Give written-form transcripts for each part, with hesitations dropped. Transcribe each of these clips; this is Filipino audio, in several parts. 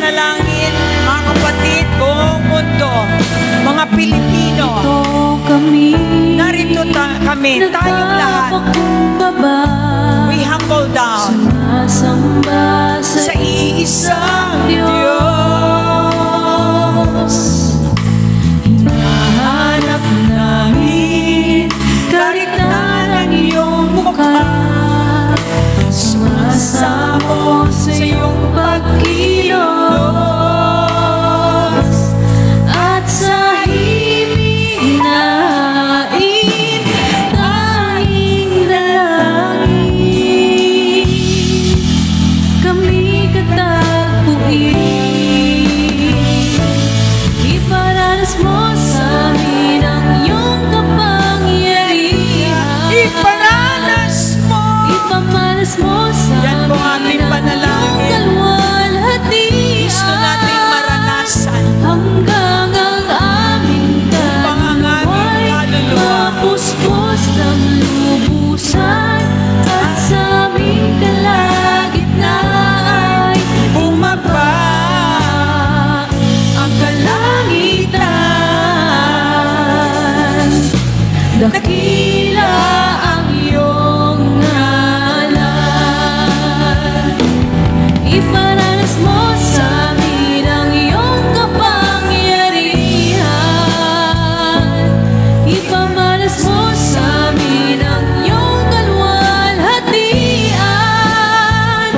panalangin, mga kapatid, buong mundo, mga Pilipino. Narito kami, tayong lahat. We humble down sa iisang Diyos. Hinahanap namin kariktan ang iyong mukha. Sumasamo sa iyong pagkilos at sa himignain tanging dalangin kami katagpuin. Iparanas mo sa amin ang iyong kapangyarihan. Ipamalas mo sa yan po ating panalangin. Kalwalhatian. Gusto nating maranasan hanggang ang aming kaluluwa mapuspos ng lubusan at sa aming kalagitnaan ay bumaba ang kalangitan. Dakila ang iyong ngalan. Iparanas mo sa amin ang iyong kapangyarihan. Ipamalas mo sa amin ang iyong kalwalhatian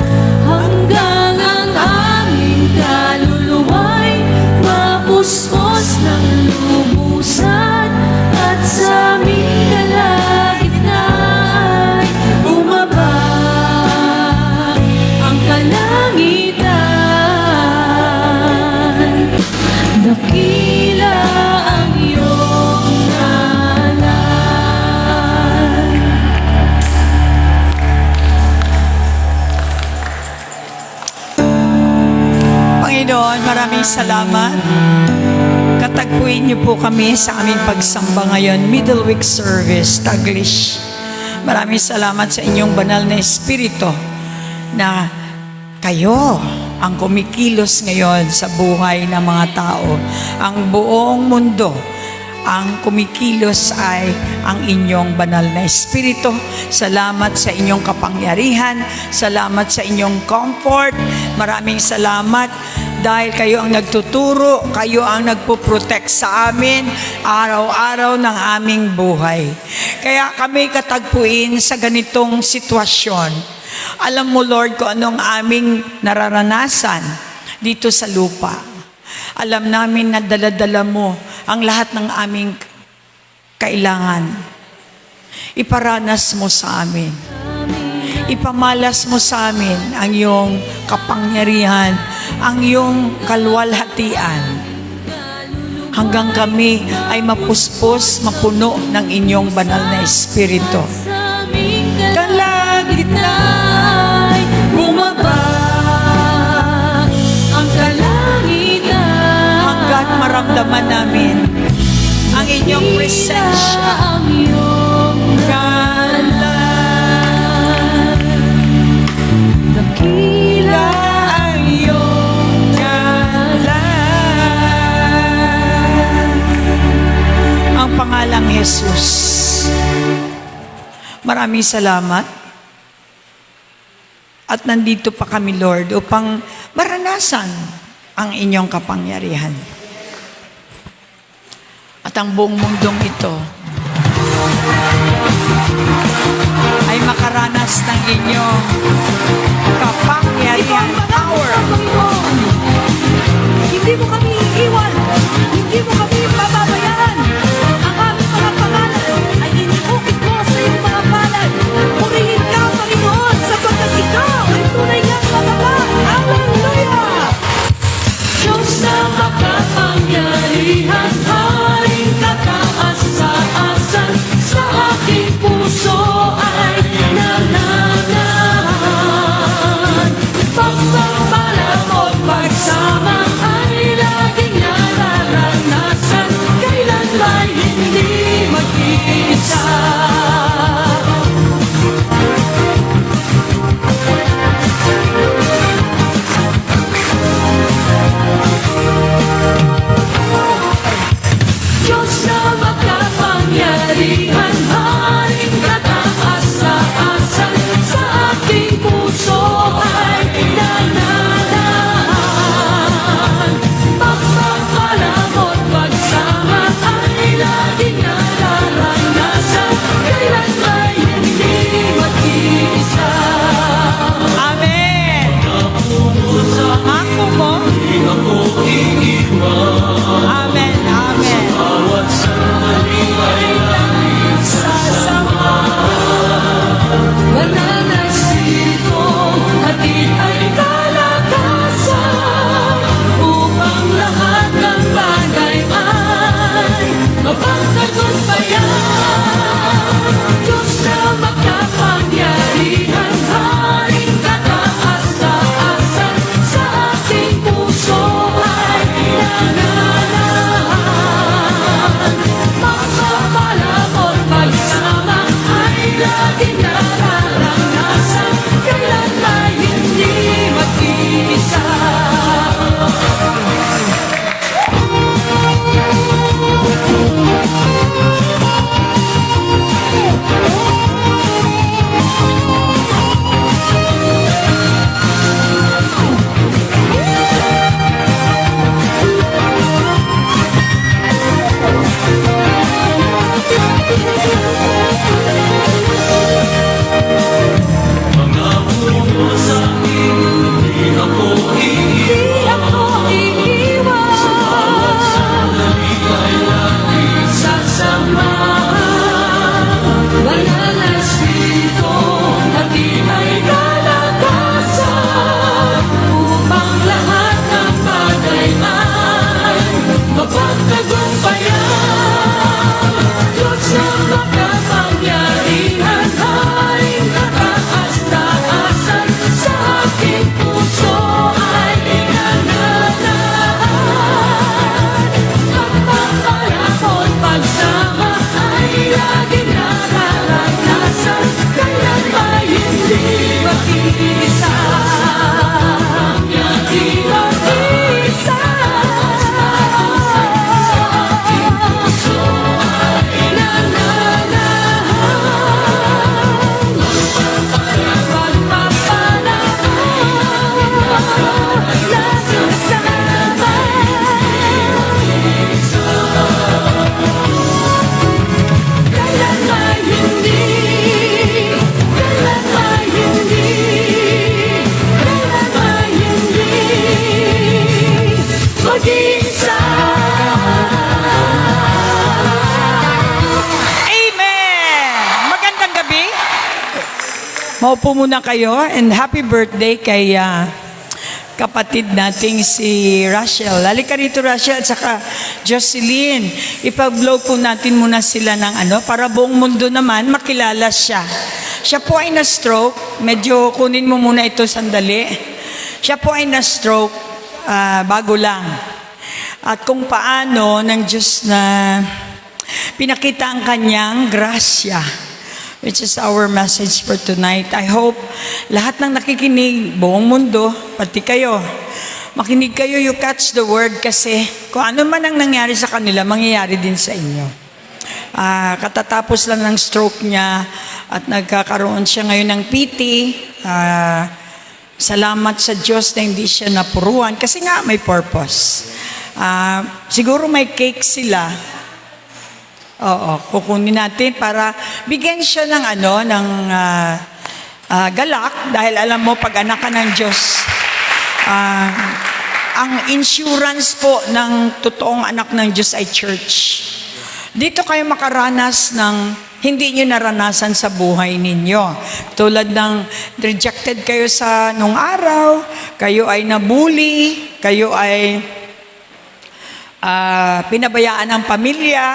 hanggang ang aming kaluluwa'y mapuspos ng lubusan at sa aming kalagitnaan bumaba ang kalangitan. Dakila ang iyong ngalan. Panginoon, maraming salamat. Katagpuin niyo po kami sa aming pagsamba ngayon, Middle Week Service, Taglish. Maraming salamat sa inyong banal na Espiritu na kayo ang kumikilos ngayon sa buhay ng mga tao. Ang buong mundo, ang kumikilos ay ang inyong banal na Espiritu. Salamat sa inyong kapangyarihan. Salamat sa inyong comfort. Maraming salamat dahil kayo ang nagtuturo, kayo ang nagpo-protect sa amin araw-araw ng aming buhay. Kaya kami katagpuin sa ganitong sitwasyon. Alam mo, Lord, kung anong aming nararanasan dito sa lupa. Alam namin na dala-dala mo ang lahat ng aming kailangan. Iparanas mo sa amin. Ipamalas mo sa amin ang iyong kapangyarihan, ang iyong kalwalhatian. Hanggang kami ay mapuspos, mapuno ng inyong banal na Espiritu. Kalagitnaan bumaba ang kalangitan hanggat maramdaman namin ang inyong presensya, ang iyong ngalan. Dakila ang iyong ngalan. Ang pangalang Jesus. Maraming salamat. At nandito pa kami, Lord, upang maranasan ang inyong kapangyarihan. At ang buong mundong ito ay makaranas ng inyong kapangyarihan. Power. Hindi mo kami iiwan. Hindi mo kami pababayaan. Ang aming mga pangalan ay iniukit mo sa iyong mga palad. Purihin ka, Panginoon, sapagkat ikaw ay tunay ngang mababa. Hallelujah! Diyos na makapangyarihan, haring kataas-taasan, sa aking puso ay nananahan. Amen, amen. Mananasito, hatid ay kalakasan, upang lahat ng bagay ay mapagtagumpayan. Diyos na makapangyarihan, Haring kataas-taasan, sa ating puso ay nananahan. Pagpapalamon, pagsama ay laging nararanasan, kailan ay hindi mag-iisa. Di ako iiwan, sasamahan. Mananasito, hatid ay kalakasan, upang lahat ng bagay ay mapagtagumpayan. Diyos na makapangyarihan, Haring kataas-taasan, sa aking puso ay nananahan. Pagpapalamon, pagsama ay laging nararanasan, kailan ay hindi mag-iisa. Di mag-iisa. Amen! Magandang gabi. Maupo muna kayo and happy birthday kay kapatid nating si Rachel. Halika rito, Rachel, at saka Jocelyn. Ipag-blow po natin muna sila ng para buong mundo naman makilala siya. Siya po ay na-stroke. Medyo kunin mo muna ito sandali. Siya po ay na-stroke bago lang. At kung paano ng Diyos na pinakita ang kanyang grasya, which is our message for tonight. I hope lahat ng nakikinig, buong mundo, pati kayo, makinig kayo, you catch the word, kasi kung ano man ang nangyari sa kanila, mangyayari din sa inyo. Katatapos lang ng stroke niya at nagkakaroon siya ngayon ng PT. Salamat sa Diyos na hindi siya napuruan kasi nga may purpose. Siguro may cake sila. Oo, kukunin natin para bigyan siya ng galak, dahil alam mo, pag anak ka ng Diyos, ang insurance po ng totoong anak ng Diyos ay church. Dito kayo makaranas ng hindi nyo naranasan sa buhay ninyo. Tulad ng rejected kayo sa nung araw, kayo ay nabully, kayo ay pinabayaan ng pamilya,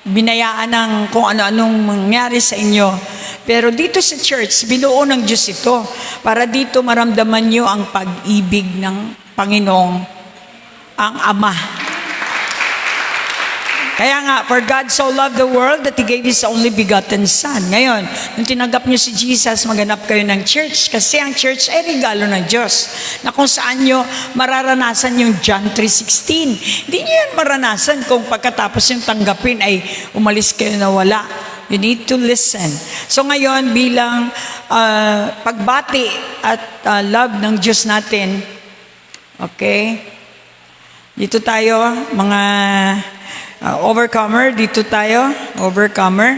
binayaan ng kung ano-anong mangyari sa inyo. Pero dito sa church, binuo ng Diyos ito para dito maramdaman nyo ang pag-ibig ng Panginoong ang Ama. Kaya nga, for God so loved the world that He gave His only begotten Son. Ngayon, nung tinanggap nyo si Jesus, maganap kayo ng church. Kasi ang church ay regalo ng Diyos. Na kung saan nyo mararanasan yung John 3:16. Hindi nyo yan maranasan kung pagkatapos yung tanggapin ay umalis kayo na wala. You need to listen. So ngayon, bilang pagbati at love ng Diyos natin, okay? Dito tayo, mga overcomer, dito tayo, overcomer.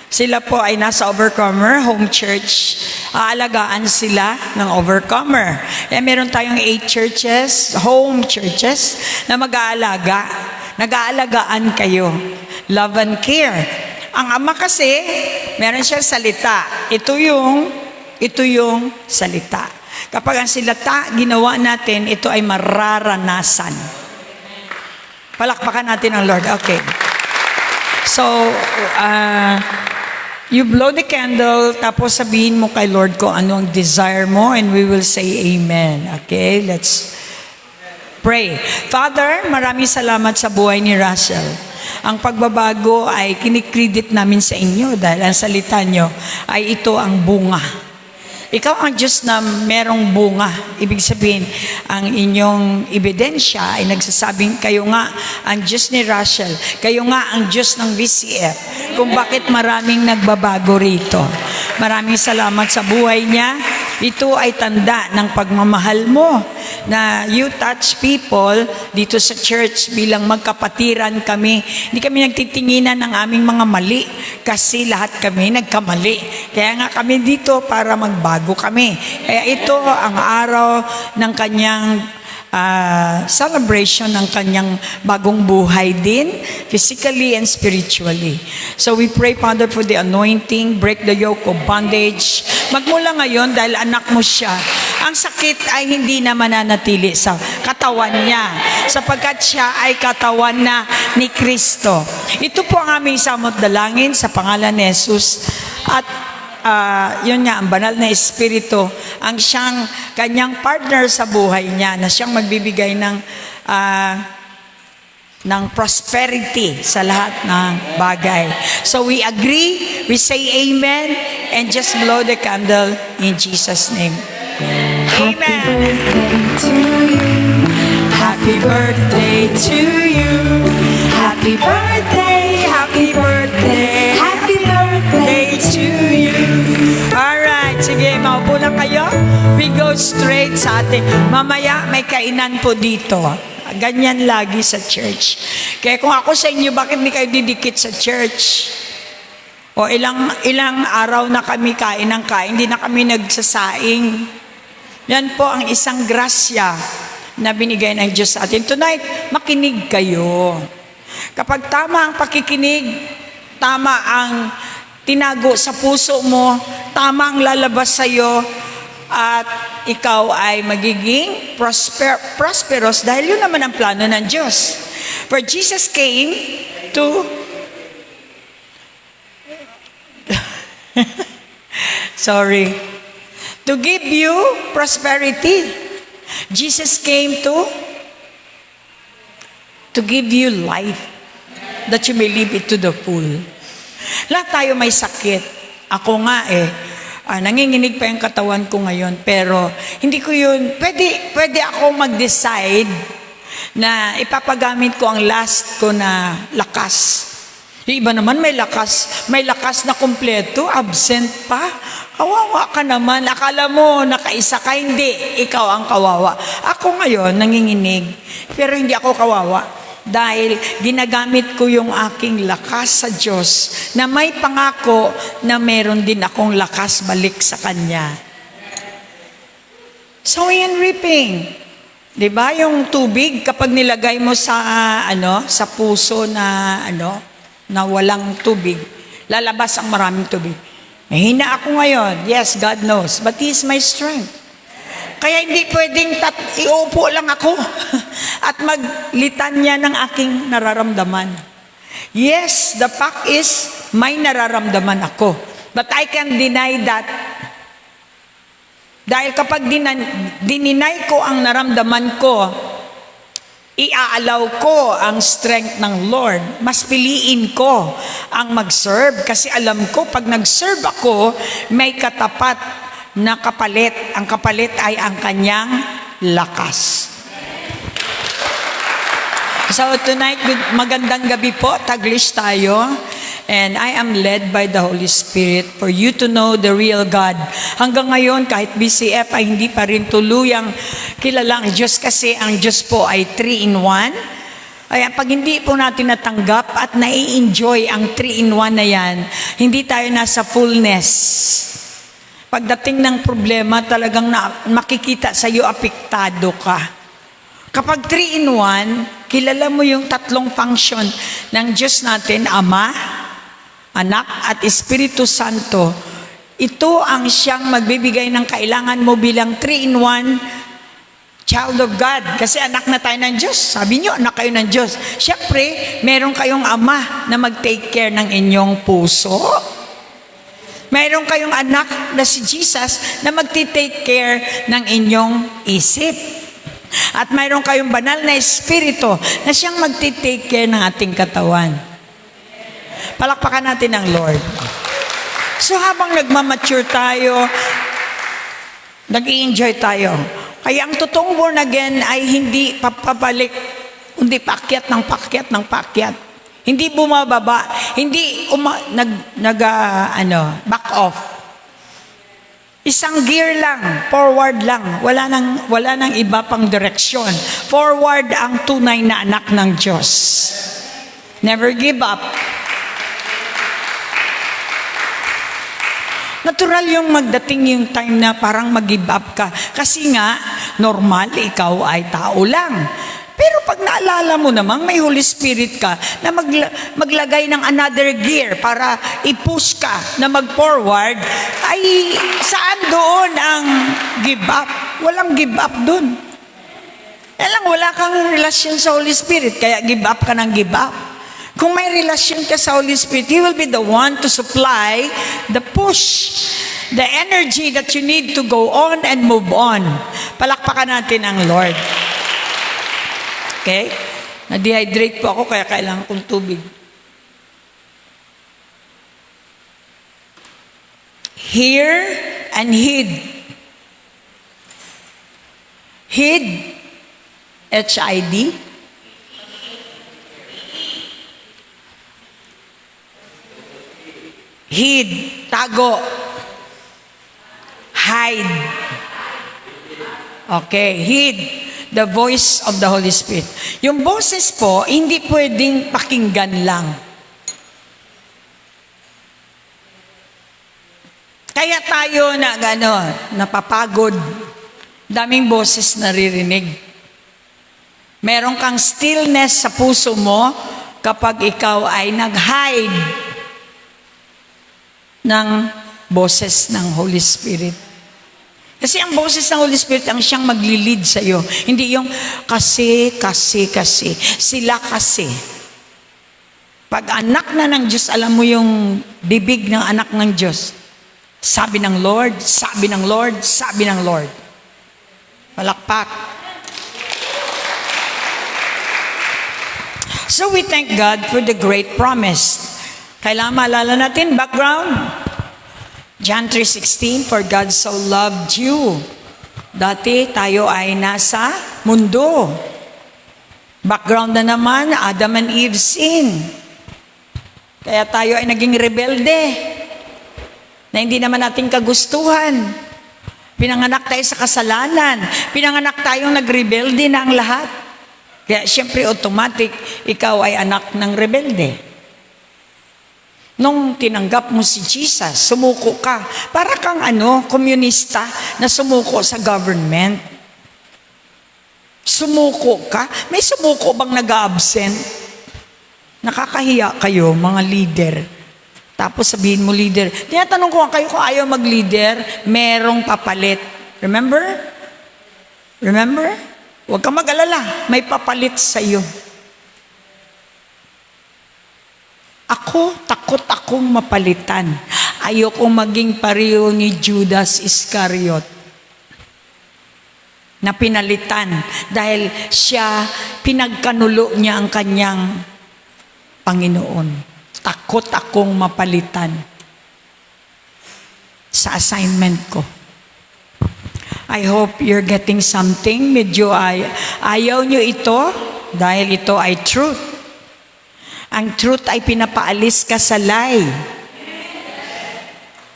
Sila po ay nasa Overcomer Home Church. Aalagaan sila ng Overcomer. Meron tayong 8 churches, home churches, na mag-aalaga. Nag-aalagaan kayo. Love and care. Ang Ama kasi, meron siyang salita. Ito yung salita. Kapag ang salita ginawa natin, ito ay mararanasan. Palakpakan natin ang Lord. Okay. So, you blow the candle, tapos sabihin mo kay Lord kung ano ang desire mo, and we will say amen. Okay, let's pray. Father, maraming salamat sa buhay ni Russell. Ang pagbabago ay kinikredit namin sa inyo dahil ang salita nyo ay ito ang bunga. Ikaw ang Diyos na merong bunga. Ibig sabihin, ang inyong ebidensya ay nagsasabing kayo nga ang Diyos ni Russell. Kayo nga ang Diyos ng VCF. Kung bakit maraming nagbabago rito. Maraming salamat sa buhay niya. Ito ay tanda ng pagmamahal mo na you touch people dito sa church bilang magkapatiran kami. Hindi kami nagtitinginan ng aming mga mali kasi lahat kami nagkamali. Kaya nga kami dito para magbago kami. Kaya ito ang araw ng kanyang celebration ng kanyang bagong buhay din, physically and spiritually. So we pray, Father, for the anointing, break the yoke of bondage. Magmula ngayon, dahil anak mo siya, ang sakit ay hindi na mananatili sa katawan niya, sapagkat siya ay katawan na ni Kristo. Ito po ang aming samot dalangin sa pangalan ni Jesus. At yun nga, ang banal na Espiritu, ang siyang kanyang partner sa buhay niya, na siyang magbibigay ng prosperity sa lahat ng bagay. So we agree, we say amen, and just blow the candle in Jesus' name. Amen. Happy birthday to you. Happy birthday, happy birthday, happy birthday to you. Alright, sige, maupo na kayo. We go straight sa ating. Mamaya may kainan po dito. Ganyan lagi sa church. Kaya kung ako sa inyo, bakit hindi kayo didikit sa church? O ilang araw na kami kain ng kain, hindi na kami nagsasaing. Yan po ang isang grasya na binigay ng Diyos sa atin. Tonight, makinig kayo. Kapag tama ang pakikinig, tama ang tinago sa puso mo, tama ang lalabas sa iyo, at ikaw ay magiging prosperous dahil yun naman ang plano ng Diyos. For Jesus came to to give you prosperity. Jesus came to give you life, that you may live it to the full. Lahat tayo may sakit. Ako nga nanginginig pa yung katawan ko ngayon, pero hindi ko yun, pwede ako mag-decide na ipapagamit ko ang last ko na lakas. Yung iba naman may lakas na kumpleto, absent pa. Kawawa ka naman, akala mo nakaisa ka, hindi, ikaw ang kawawa. Ako ngayon nanginginig, pero hindi ako kawawa. Dahil ginagamit ko yung aking lakas sa Diyos na may pangako na meron din akong lakas balik sa Kanya. Sowing and reaping. Diba? Yung tubig, kapag nilagay mo sa puso na walang tubig, lalabas ang maraming tubig. Mahina ako ngayon. Yes, God knows. But He is my strength. Kaya hindi pwedeng iupo lang ako at maglitanya ng aking nararamdaman. Yes, the fact is, may nararamdaman ako. But I can deny that. Dahil kapag dininay ko ang naramdaman ko, iaalaw ko ang strength ng Lord. Mas piliin ko ang mag-serve kasi alam ko pag nag-serve ako, may katapat na kapalit. Ang kapalit ay ang kanyang lakas. So tonight, magandang gabi po. Taglish tayo. And I am led by the Holy Spirit for you to know the real God. Hanggang ngayon, kahit BCF ay hindi pa rin tuluyang kilala ang Diyos kasi ang Diyos po ay 3-in-1. Kaya pag hindi po natin natanggap at nai-enjoy ang 3-in-1 na yan, hindi tayo nasa fullness. Pagdating ng problema, talagang makikita sa iyo, apektado ka. Kapag 3-in-1, kilala mo yung tatlong function ng Diyos natin, Ama, Anak, at Espiritu Santo. Ito ang siyang magbibigay ng kailangan mo bilang 3-in-1 child of God. Kasi anak na tayo ng Diyos. Sabi niyo, anak kayo ng Diyos. Siyempre, meron kayong Ama na mag-take care ng inyong puso. Meron kayong anak na si Jesus na mag-take care ng inyong isip. At mayroon kayong banal na Espiritu na siyang mag-take care ng ating katawan. Palakpakan natin ang Lord. So habang nagmamature tayo, nag-i-enjoy tayo. Kaya ang totoong born again ay hindi papabalik, hindi pakyat ng pakyat ng pakyat. Hindi bumababa, hindi back off. Isang gear lang, forward lang. Wala nang iba pang direksyon. Forward ang tunay na anak ng Diyos. Never give up. Natural yung magdating yung time na parang mag-give up ka. Kasi nga, normal, ikaw ay tao lang. Pero pag naalala mo namang may Holy Spirit ka na maglagay ng another gear para i-push ka na mag-forward, ay saan doon ang give up? Walang give up doon. Lang, wala kang relasyon sa Holy Spirit, kaya give up ka ng give up. Kung may relasyon ka sa Holy Spirit, He will be the one to supply the push, the energy that you need to go on and move on. Palakpakan natin ang Lord. Okay? Na-dehydrate po ako, kaya kailangan kong tubig. Hear and heed. Heed, H-I-D. Heed, tago. Hide. Okay, heed the voice of the Holy Spirit. Yung boses po, hindi pwedeng pakinggan lang. Kaya tayo napapagod. Daming boses naririnig. Meron kang stillness sa puso mo kapag ikaw ay nag-hide ng boses ng Holy Spirit. Kasi ang boses ng Holy Spirit ang siyang magli-lead sa iyo. Hindi yung kasi. Sila kasi. Pag anak na ng Diyos, alam mo yung bibig ng anak ng Diyos. Sabi ng Lord, sabi ng Lord, sabi ng Lord. Palakpak. So we thank God for the great promise. Kailangan maalala natin, background. John 3:16, for God so loved you. Dati tayo ay nasa mundo. Background na naman, Adam and Eve sin. Kaya tayo ay naging rebelde. Na hindi naman natin kagustuhan. Pinanganak tayo sa kasalanan. Pinanganak tayong nagrebelde na ang lahat. Kaya siyempre automatic, ikaw ay anak ng rebelde. Nung tinanggap mo si Jesus, sumuko ka. Para kang komunista na sumuko sa government. Sumuko ka? May sumuko bang nag-absent? Nakakahiya kayo, mga leader. Tapos sabihin mo, leader, tinatanong ko kayo kung ayaw mag-leader, merong papalit. Remember? Remember? Huwag kang mag-alala, may papalit sa iyo. Ako, takot akong mapalitan. Ayokong maging pareho ni Judas Iscariot na pinalitan dahil siya, pinagkanulo niya ang kanyang Panginoon. Takot akong mapalitan sa assignment ko. I hope you're getting something. Medyo ayaw nyo ito dahil ito ay truth. Ang truth ay pinapaalis ka sa lie.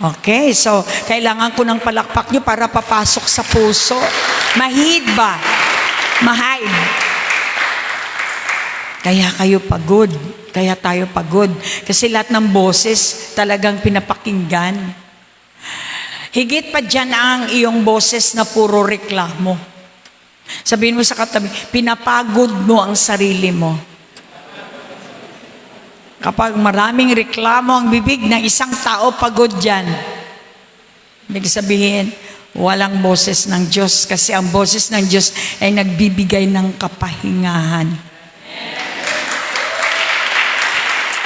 Okay, so kailangan ko ng palakpak nyo para papasok sa puso. Mahid ba? Mahid. Kaya kayo pagod. Kaya tayo pagod. Kasi lahat ng boses talagang pinapakinggan. Higit pa dyan ang iyong boses na puro reklamo. Sabihin mo sa katabi, pinapagod mo ang sarili mo. Kapag maraming reklamo ang bibig ng isang tao, pagod dyan. Ibig sabihin, walang boses ng Diyos kasi ang boses ng Diyos ay nagbibigay ng kapahingahan.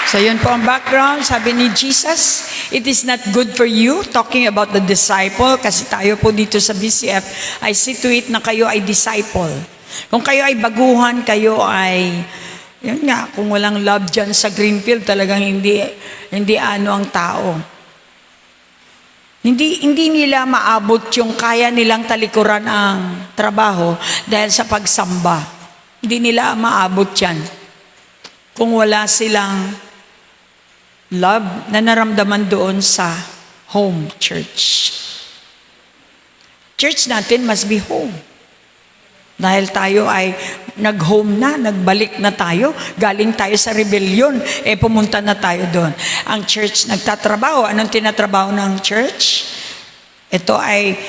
So yun po ang background. Sabi ni Jesus, it is not good for you, talking about the disciple, kasi tayo po dito sa BCF, I see to it na kayo ay disciple. Kung kayo ay baguhan, kayo ay, yun nga, kung walang love dyan sa Greenfield, talagang hindi ano ang tao. Hindi nila maabot yung kaya nilang talikuran ang trabaho dahil sa pagsamba. Hindi nila maabot yan. Kung wala silang love na naramdaman doon sa home church. Church natin must be home. Dahil tayo ay nag-home na, nagbalik na tayo, galing tayo sa rebellion, pumunta na tayo doon. Ang church nagtatrabaho. Anong tinatrabaho ng church? Ito ay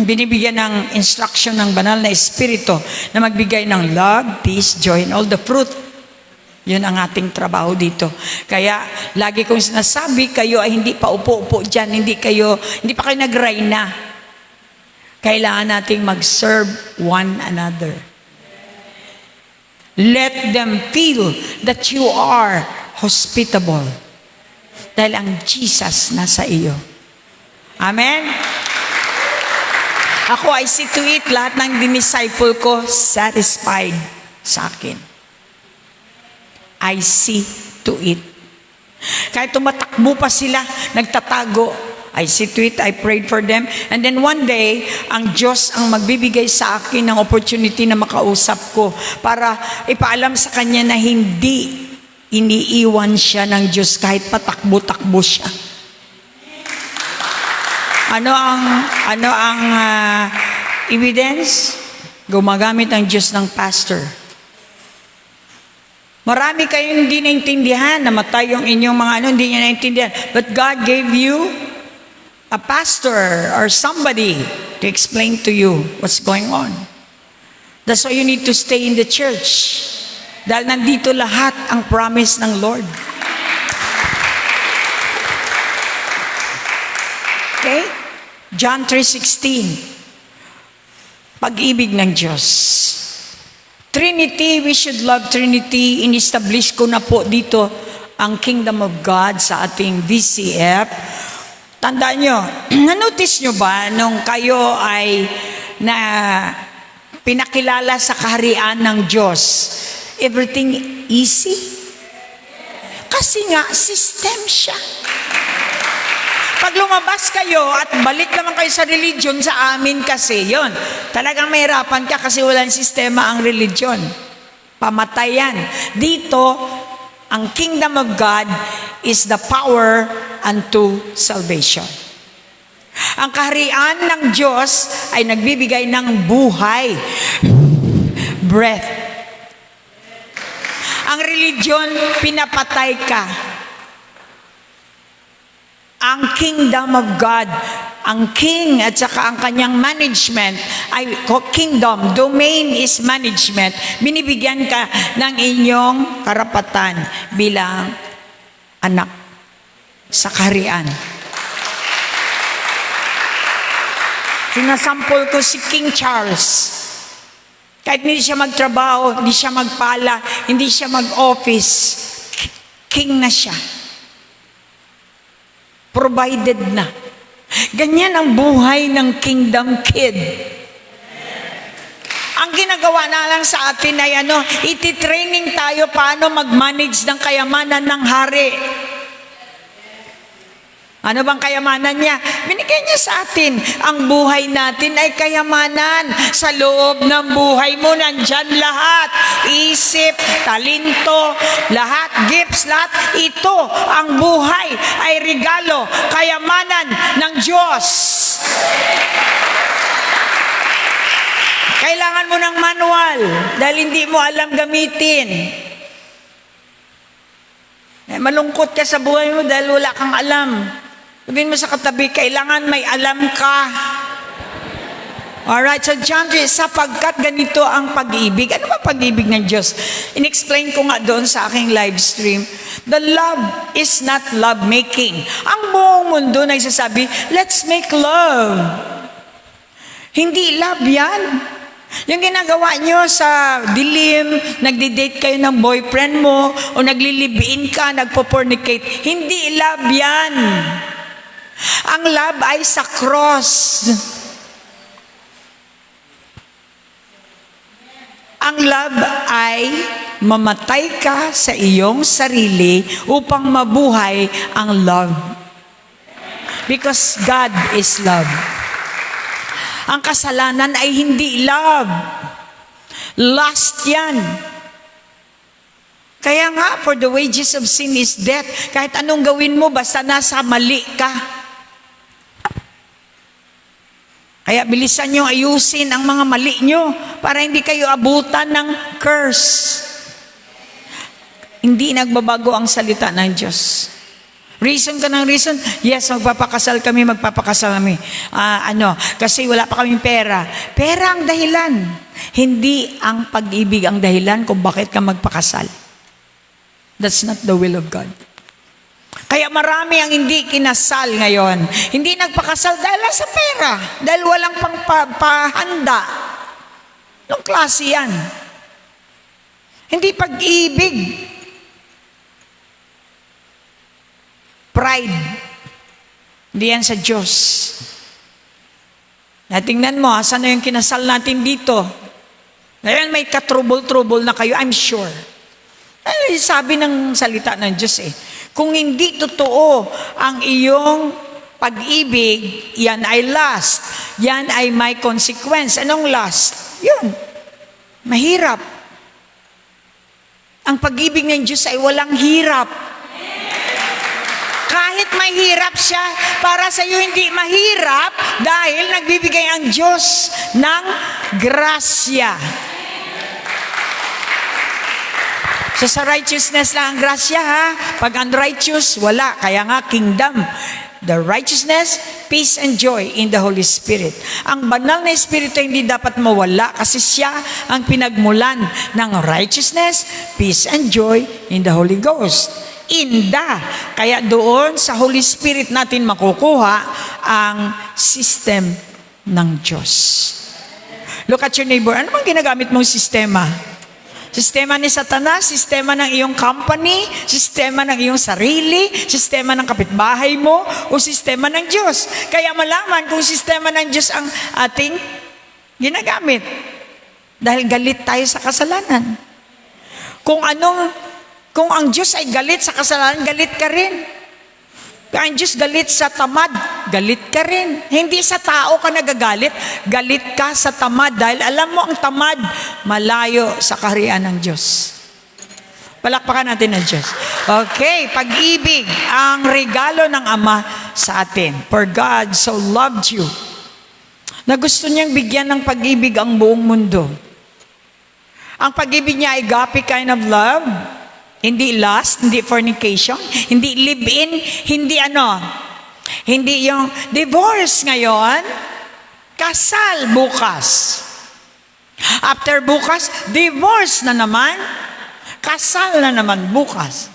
binibigyan ng instruction ng banal na espiritu na magbigay ng love, peace, joy, and all the fruit. Yun ang ating trabaho dito. Kaya lagi kong sinasabi, kayo ay hindi pa upo-upo dyan, hindi pa kayo nag-reyna. Kailangan nating mag-serve one another. Let them feel that you are hospitable. Dahil ang Jesus nasa iyo. Amen? Ako ay see to it, lahat ng dinisciple ko satisfied sa akin. I see to it. Kahit tumatakbo pa sila, nagtatago, I see to it, I prayed for them. And then one day, ang Diyos ang magbibigay sa akin ng opportunity na makausap ko para ipaalam sa Kanya na hindi iniiwan siya ng Diyos kahit patakbo-takbo siya. Ano ang evidence? Gumagamit ang Diyos ng pastor. Marami kayong hindi naintindihan, namatay yung inyong mga hindi nyo naintindihan. But God gave you a pastor or somebody to explain to you what's going on. That's why you need to stay in the church. Dahil nandito lahat ang promise ng Lord. Okay? John 3:16. Pag-ibig ng Diyos. Trinity, we should love Trinity. In-establish ko na po dito ang Kingdom of God sa ating VCF. Tandaan nyo, na-notice nyo ba nung kayo ay pinakilala sa kaharian ng Diyos, everything easy? Kasi nga, system siya. Pag lumabas kayo at balik naman kayo sa religion, sa amin kasi, yon. Talagang mahirapan ka kasi walang sistema ang religion. Pamatayan. Dito, ang kingdom of God is the power unto salvation. Ang kaharian ng Diyos ay nagbibigay ng buhay. Breath. Ang religion, pinapatay ka. Ang kingdom of God, ang king at saka ang kanyang management, ay kingdom, domain is management. Binibigyan ka ng inyong karapatan bilang anak sa kaharian. Sinasampol ko si King Charles. Kahit hindi siya magtrabaho, hindi siya magpala, hindi siya mag-office, king na siya. Provided na. Ganyan ang buhay ng kingdom kid. Ang ginagawa na lang sa atin ay iti-training tayo paano mag-manage ng kayamanan ng hari. Ano bang kayamanan niya? Binigay niya sa atin. Ang buhay natin ay kayamanan. Sa loob ng buhay mo, nandyan lahat. Isip, talento, lahat, gifts, lahat. Ito, ang buhay ay regalo, kayamanan ng Diyos. Kailangan mo ng manual dahil hindi mo alam gamitin. Malungkot ka sa buhay mo dahil wala kang alam. Sabihin mo sa katabi, kailangan may alam ka. Alright, so John 3, sapagkat ganito ang pag-ibig. Ano ba pag-ibig ng Diyos? In-explain ko nga doon sa aking live stream. The love is not love making. Ang buong mundo nagsasabi, let's make love. Hindi love yan. Yung ginagawa nyo sa dilim, nagdi-date kayo ng boyfriend mo, o naglilibiin ka, nagpo-fornicate, hindi love yan. Ang love ay sa cross. Ang love ay mamatay ka sa iyong sarili upang mabuhay ang love. Because God is love. Ang kasalanan ay hindi love. Lust yan. Kaya nga, for the wages of sin is death. Kahit anong gawin mo, basta nasa mali ka. Kaya bilisan nyo ayusin ang mga mali nyo para hindi kayo abutan ng curse. Hindi nagbabago ang salita ng Diyos. Reason ka ng reason? Yes, magpapakasal kami. Kasi wala pa kaming pera. Pera ang dahilan. Hindi ang pag-ibig ang dahilan kung bakit ka magpakasal. That's not the will of God. Kaya marami ang hindi kinasal ngayon. Hindi nagpakasal dahil sa pera. Dahil walang pahanda. Anong klase yan? Hindi pag-ibig. Pride. Hindi yan sa Diyos. Tingnan mo, saan na yung kinasal natin dito? Ngayon may katrubol-trubol na kayo, I'm sure. Sabi ng salita ng Diyos kung hindi totoo ang iyong pag-ibig, yan ay lust. Yan ay may consequence. Anong lust? Yun. Mahirap. Ang pag-ibig ng Diyos ay walang hirap. Kahit mahirap siya, para sa iyo hindi mahirap dahil nagbibigay ang Diyos ng grasya. So sa righteousness lang ang grasya ha. Pag unrighteous, wala. Kaya nga kingdom. The righteousness, peace and joy in the Holy Spirit. Ang banal na Espiritu hindi dapat mawala kasi siya ang pinagmulan ng righteousness, peace and joy in the Holy Ghost. Kaya doon sa Holy Spirit natin makukuha ang system ng Diyos. Look at your neighbor. Ano bang ginagamit mong sistema? Sistema ni Satanas, sistema ng iyong company, sistema ng iyong sarili, sistema ng kapitbahay mo, o sistema ng Diyos. Kaya malaman kung sistema ng Diyos ang ating ginagamit. Dahil galit tayo sa kasalanan. Kung ang Diyos ay galit sa kasalanan, galit ka rin. Kung ang Diyos galit sa tamad, galit ka rin. Hindi sa tao ka nagagalit, galit ka sa tamad. Dahil alam mo ang tamad, malayo sa kaharian ng Diyos. Palakpakan natin ng Diyos. Okay, pag-ibig, ang regalo ng Ama sa atin. For God so loved you, na gusto niyang bigyan ng pag-ibig ang buong mundo. Ang pag-ibig niya ay agape kind of love. Hindi lust, hindi fornication, hindi live-in, hindi yung divorce ngayon, kasal bukas. After bukas, divorce na naman, kasal na naman bukas.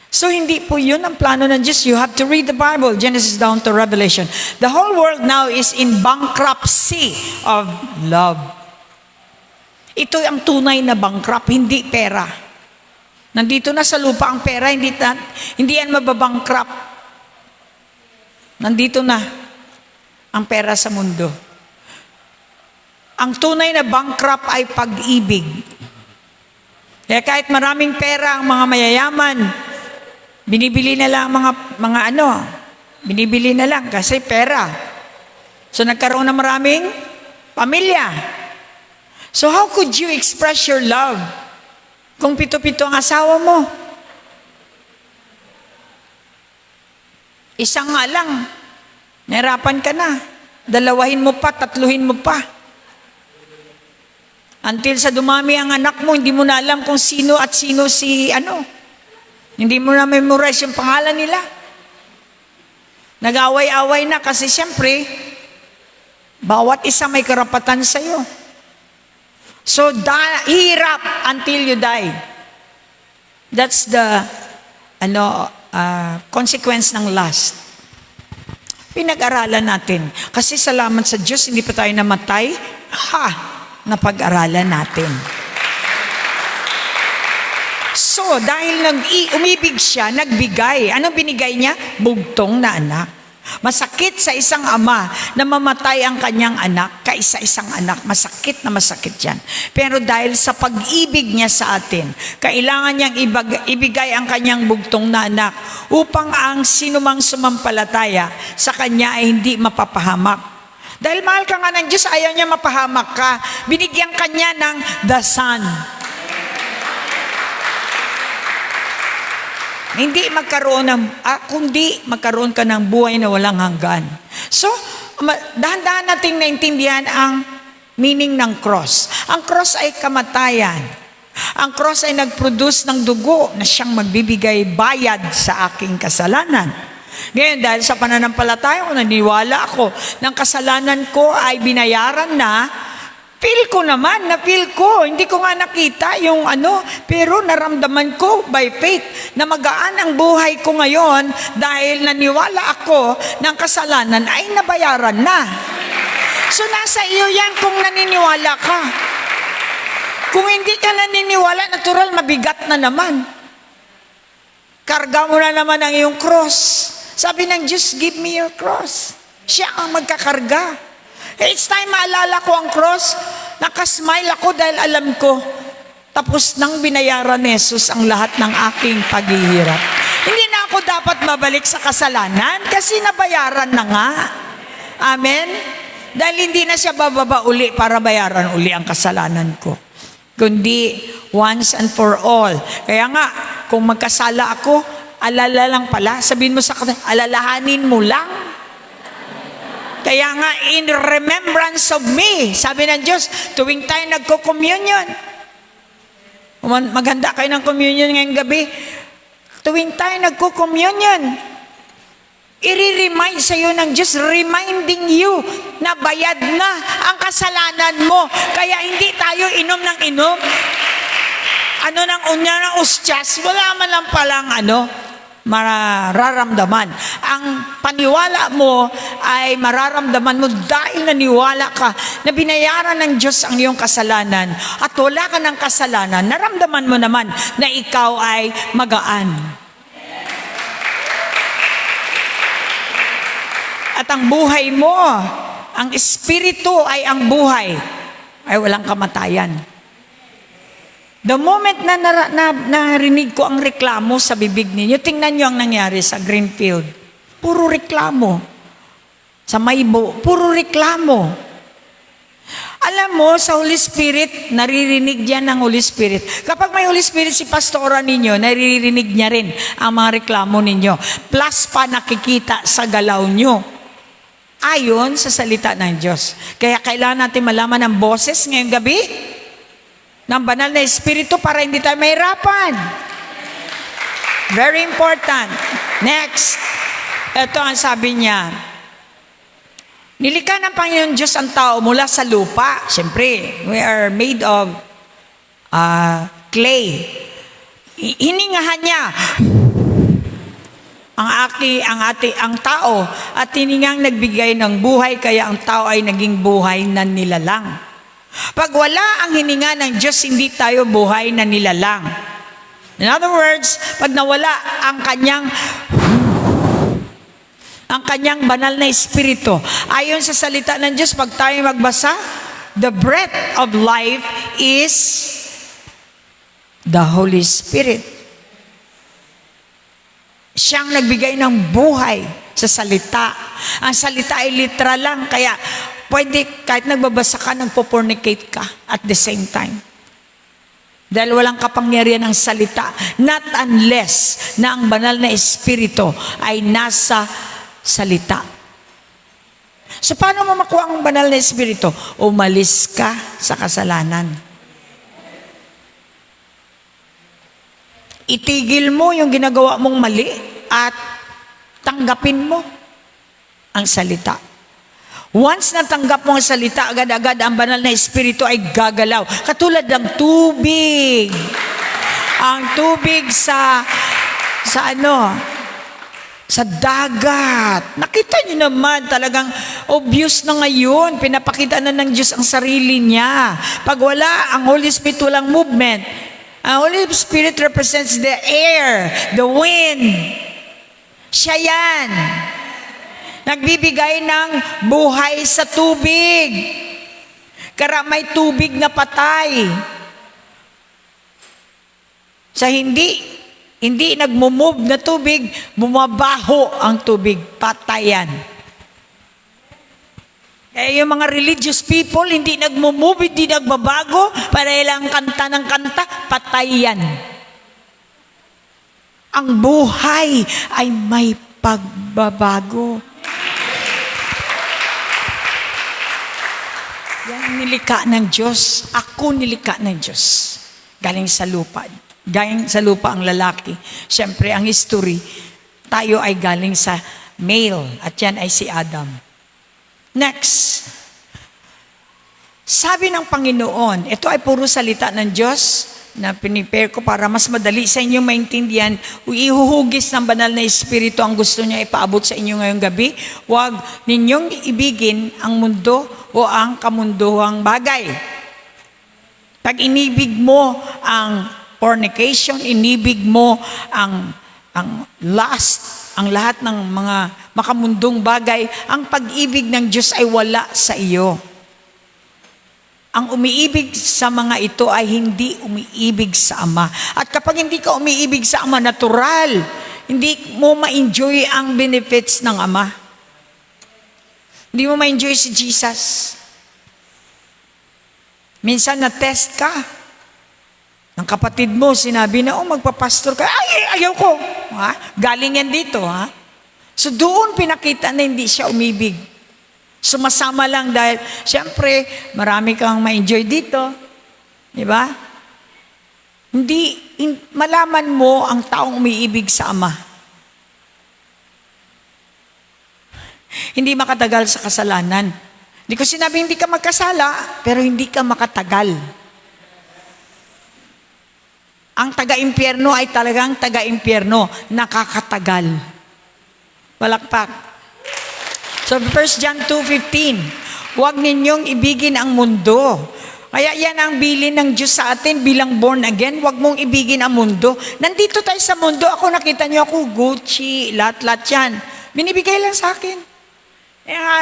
So hindi po yun ang plano ng Diyos. You have to read the Bible, Genesis down to Revelation. The whole world now is in bankruptcy of love. Ito ang tunay na bankrupt, hindi pera. Nandito na sa lupa ang pera, hindi yan mababangkrap. Nandito na ang pera sa mundo. Ang tunay na bankrupt ay pag-ibig. Kaya kahit maraming pera ang mga mayayaman, binibili na lang binibili na lang kasi pera. So nagkaroon na maraming pamilya. So how could you express your love? Kung pito-pito ang asawa mo, isang nga lang, nahirapan ka na. Dalawahin mo pa, tatluhin mo pa. Until sa dumami ang anak mo, hindi mo na alam kung sino at sino si ano. Hindi mo na memorize yung pangalan nila. Nag-away-away na kasi siyempre, bawat isa may karapatan sa'yo. So, hirap until you die. That's the consequence ng lust. Pinag-aralan natin. Kasi salamat sa Diyos, hindi pa tayo namatay. Napag-aralan natin. So, dahil umibig siya, nagbigay. Anong binigay niya? Bugtong na anak. Masakit sa isang ama na mamatay ang kanyang anak, kaisa-isang anak. Masakit na masakit yan. Pero dahil sa pag-ibig niya sa atin, kailangan niyang ibigay ang kanyang bugtong na anak upang ang sinumang sumampalataya sa kanya ay hindi mapapahamak. Dahil mahal ka nga ng Diyos, ayaw niya mapahamak ka. Binigyan kanya ng the Son. Hindi magkaroon kundi magkaroon ka ng buhay na walang hanggan. So, dahan-dahan nating naintindihan ang meaning ng cross. Ang cross ay kamatayan. Ang cross ay nag-produce ng dugo na siyang magbibigay bayad sa aking kasalanan. Ngayon, dahil sa pananampalataya ko, naniwala ako ng kasalanan ko ay binayaran na. Feel ko naman, na-feel ko. Hindi ko nga nakita yung pero naramdaman ko by faith na magaan ang buhay ko ngayon dahil naniwala ako ng kasalanan ay nabayaran na. So nasa iyo yan kung naniniwala ka. Kung hindi ka naniniwala, natural mabigat na naman. Karga mo na naman ang iyong cross. Sabi ng Diyos, give me your cross. Siya ang magkakarga. Each time maalala ko ang cross, nakasmile ako dahil alam ko, tapos nang binayaran ni Jesus ang lahat ng aking paghihirap. Hindi na ako dapat mabalik sa kasalanan kasi nabayaran na nga. Amen? Dahil hindi na siya bababa uli para bayaran uli ang kasalanan ko. Kundi once and for all. Kaya nga, kung magkasala ako, alala lang pala. Sabihin mo sa kanila, alalahanin mo lang. Kaya nga, in remembrance of me, sabi ng Diyos, tuwing tayo nagko-communion, maghanda kayo ng communion ngayong gabi, tuwing tayo nagko-communion, i-remind sa iyo ng Diyos, reminding you na bayad na ang kasalanan mo. Kaya hindi tayo inom ng inom. Ng unya ng ustyas, wala man lang palang mararamdaman. Ang paniwala mo ay mararamdaman mo dahil naniwala ka na binayaran ng Diyos ang iyong kasalanan at wala ka ng kasalanan, naramdaman mo naman na ikaw ay magaan. At ang buhay mo, ang espiritu ay ang buhay, ay walang kamatayan. The moment na narinig ko ang reklamo sa bibig ninyo, tingnan nyo ang nangyari sa Greenfield. Puro reklamo. Sa Maybo, puro reklamo. Alam mo, sa Holy Spirit, naririnig yan ng Holy Spirit. Kapag may Holy Spirit si pastora ninyo, naririnig niya rin ang mga reklamo ninyo. Plus pa nakikita sa galaw nyo. Ayon sa salita ng Diyos. Kaya kailangan natin malaman ang boses ngayong gabi ng banal na espiritu para hindi tayo mahirapan. Very important. Next. Ito ang sabi niya. Nilikha ng Panginoon Diyos ang tao mula sa lupa. Siyempre, we are made of clay. Hiningahan niya ang tao at hiningang nagbigay ng buhay kaya ang tao ay naging buhay na nilalang. Pag wala ang hininga ng Diyos, hindi tayo buhay na nilalang. In other words, pag nawala ang kanyang banal na espiritu, ayon sa salita ng Diyos, pag tayo magbasa, the breath of life is the Holy Spirit. Siyang nagbigay ng buhay sa salita. Ang salita ay literal lang, kaya pwede kahit nagbabasa ka, nagpo-fornicate ka at the same time. Dahil walang kapangyarihan ng salita. Not unless na ang banal na espiritu ay nasa salita. So paano mo makuha ang banal na espiritu? Umalis ka sa kasalanan. Itigil mo yung ginagawa mong mali at tanggapin mo ang salita. Once natanggap mo ang salita, agad-agad ang banal na espiritu ay gagalaw. Katulad ng tubig. Ang tubig sa dagat. Nakita niyo naman, talagang obvious na ngayon. Pinapakita na ng Diyos ang sarili niya. Pag wala, ang Holy Spirit walang movement. Ang Holy Spirit represents the air, the wind. Siya yan. Nagbibigay ng buhay sa tubig. Kaya may tubig na patay. Sa hindi nagmo-move na tubig, bumabaho ang tubig, patayan. Kaya yung mga religious people, hindi nagmo-move, hindi nagbabago, para ilang kanta ng kanta, patayan. Ang buhay ay may pagbabago. Yan nilikha ng Diyos. Ako nilikha ng Diyos. Galing sa lupa. Galing sa lupa ang lalaki. Siyempre, ang history, tayo ay galing sa male. At yan ay si Adam. Next. Sabi ng Panginoon, ito ay puro salita ng Diyos na pinipare ko para mas madali sa inyong maintindihan. Ihuhugis ng banal na espiritu ang gusto niya ipaabot sa inyo ngayong gabi. Huwag ninyong ibigin ang mundo o ang kamunduhang bagay. Pag inibig mo ang fornication, inibig mo ang lust, ang lahat ng mga makamundong bagay, ang pag-ibig ng Diyos ay wala sa iyo. Ang umiibig sa mga ito ay hindi umiibig sa Ama. At kapag hindi ka umiibig sa Ama, natural, hindi mo ma-enjoy ang benefits ng Ama. Hindi mo ma-enjoy si Jesus. Minsan na-test ka. Ng kapatid mo, sinabi na, magpapastor ka. Ay, ayaw ko. Ha? Galing yan dito. Ha? So doon pinakita na hindi siya umibig. Sumasama lang dahil, siyempre, marami kang ma-enjoy dito. Di ba? Malaman mo ang taong umiibig sa Ama. Hindi makatagal sa kasalanan. Hindi ko sinabi hindi ka magkasala, pero hindi ka makatagal. Ang taga-impyerno ay talagang taga-impyerno, nakakatagal. Walakpak. So 1 John 2:15, huwag ninyong ibigin ang mundo. Kaya yan ang bilin ng Diyos sa atin bilang born again. Huwag mong ibigin ang mundo. Nandito tayo sa mundo, ako nakita niyo ako, Gucci, lahat-lahat yan. Binibigay lang sa akin.